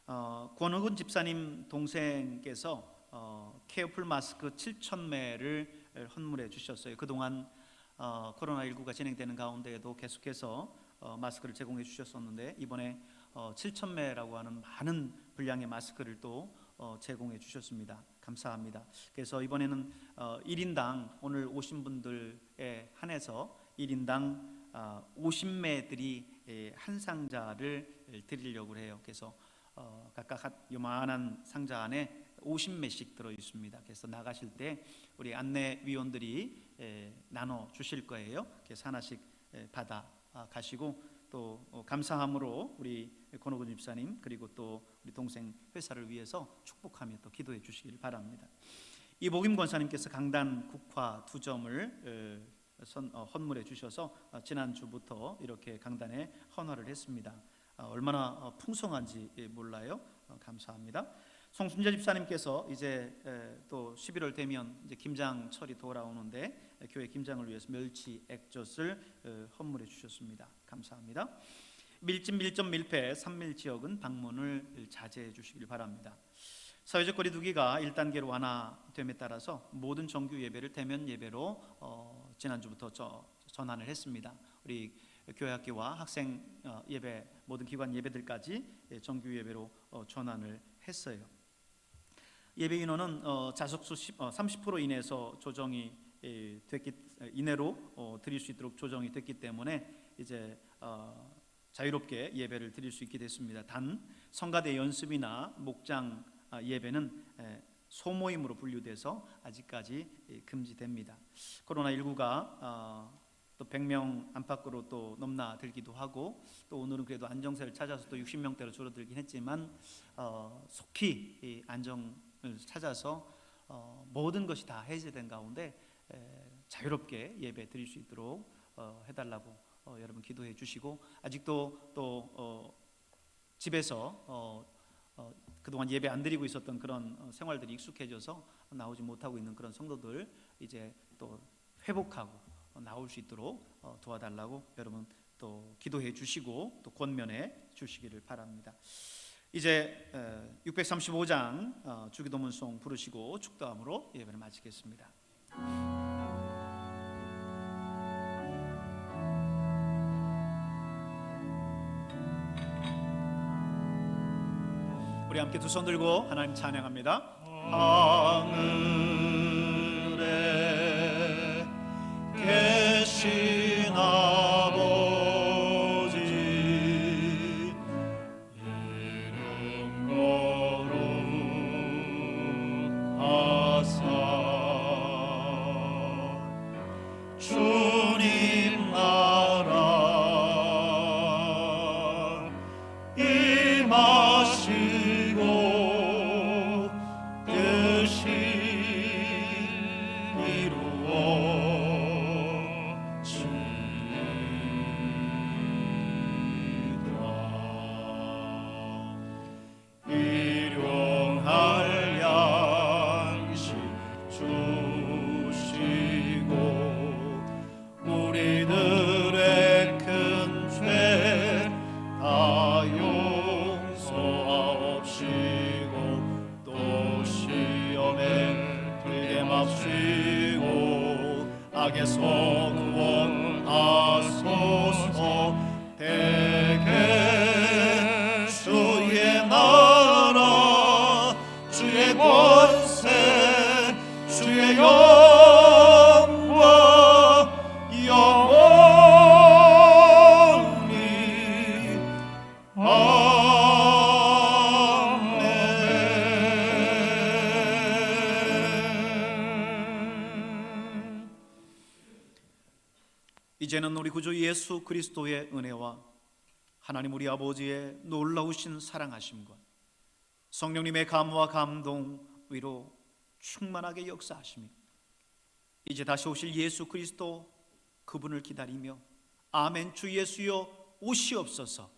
권흑은 집사님 동생께서 케어풀 마스크 7,000매를 헌물해 주셨어요. 그동안 코로나19가 진행되는 가운데에도 계속해서 마스크를 제공해 주셨었는데 이번에 7,000매라고 하는 많은 분량의 마스크를 또 제공해 주셨습니다. 감사합니다. 그래서 이번에는 1인당 오늘 오신 분들에 한해서 1인당 50매들이 한 상자를 드리려고 해요. 그래서 각각 요만한 상자 안에 50매씩 들어 있습니다. 그래서 나가실 때 우리 안내위원들이 나눠 주실 거예요. 그래서 하나씩 받아 가시고 또 감사함으로 우리 권호근 집사님 그리고 또 우리 동생 회사를 위해서 축복하며 또 기도해 주시길 바랍니다. 이 목임 권사님께서 강단 국화 2점을 헌물해 주셔서 지난주부터 이렇게 강단에 헌화를 했습니다. 얼마나 풍성한지 몰라요. 감사합니다. 송순재 집사님께서 이제 또 11월 되면 이제 김장철이 돌아오는데 교회 김장을 위해서 멸치 액젓을 헌물해 주셨습니다. 감사합니다. 밀집 밀접 밀폐 3밀 지역은 방문을 자제해 주시길 바랍니다. 사회적 거리두기가 1단계로 완화됨에 따라서 모든 정규 예배를 대면 예배로 지난주부터 전환을 했습니다. 우리 교회학교와 학생 예배 모든 기관 예배들까지 정규 예배로 전환을 했어요. 예배 인원은 자석수 30% 이내에서 조정이 이내로 드릴 수 있도록 조정이 됐기 때문에 이제 자유롭게 예배를 드릴 수 있게 됐습니다. 단 성가대 연습이나 목장 예배는 소모임으로 분류돼서 아직까지 금지됩니다. 코로나19가 또 100명 안팎으로 또 넘나들기도 하고 또 오늘은 그래도 안정세를 찾아서 또 60명대로 줄어들긴 했지만 속히 이 안정을 찾아서 모든 것이 다 해제된 가운데 자유롭게 예배 드릴 수 있도록 해달라고 여러분 기도해 주시고 아직도 또 집에서 그동안 예배 안 드리고 있었던 그런 생활들이 익숙해져서 나오지 못하고 있는 그런 성도들 이제 또 회복하고 나올 수 있도록 도와달라고 여러분 또 기도해 주시고 또 권면해 주시기를 바랍니다. 이제 635장 주기도문송 부르시고 축도함으로 예배를 마치겠습니다. 우리 함께 두 손 들고 하나님 찬양합니다. 하늘에 계신 아버지 이름 거룩하사 주님 나라 임하시고 뜻이 이루어지리라. 일용할 양식 주시고 우리들의 큰 죄 다 용서하옵시고 또 시험에 들게 맙시고 악에서 구원하소서. 대개 주의 나라 주의 권세 주의 영광 영원히 아멘. 이제는 우리 구주 예수 그리스도의 은혜와 하나님 우리 아버지의 놀라우신 사랑하심과 성령님의 감화 감동 위로 충만하게 역사하시며 이제 다시 오실 예수 그리스도 그분을 기다리며 아멘 주 예수여 오시옵소서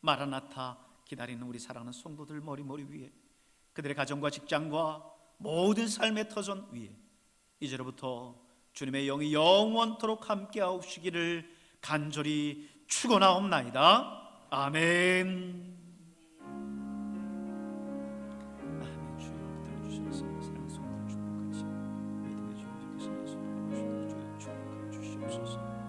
마라나타 기다리는 우리 사랑하는 성도들 머리 위에 그들의 가정과 직장과 모든 삶의 터전 위에 이제로부터 주님의 영이 영원토록 함께하옵시기를 간절히 축원하옵나이다. 아멘. 아멘. 주여 들어주셔서 사랑하는 성도들 축복하시 믿음의 주님께서 예수를 아버지로 주여 축복하여 주시옵소서.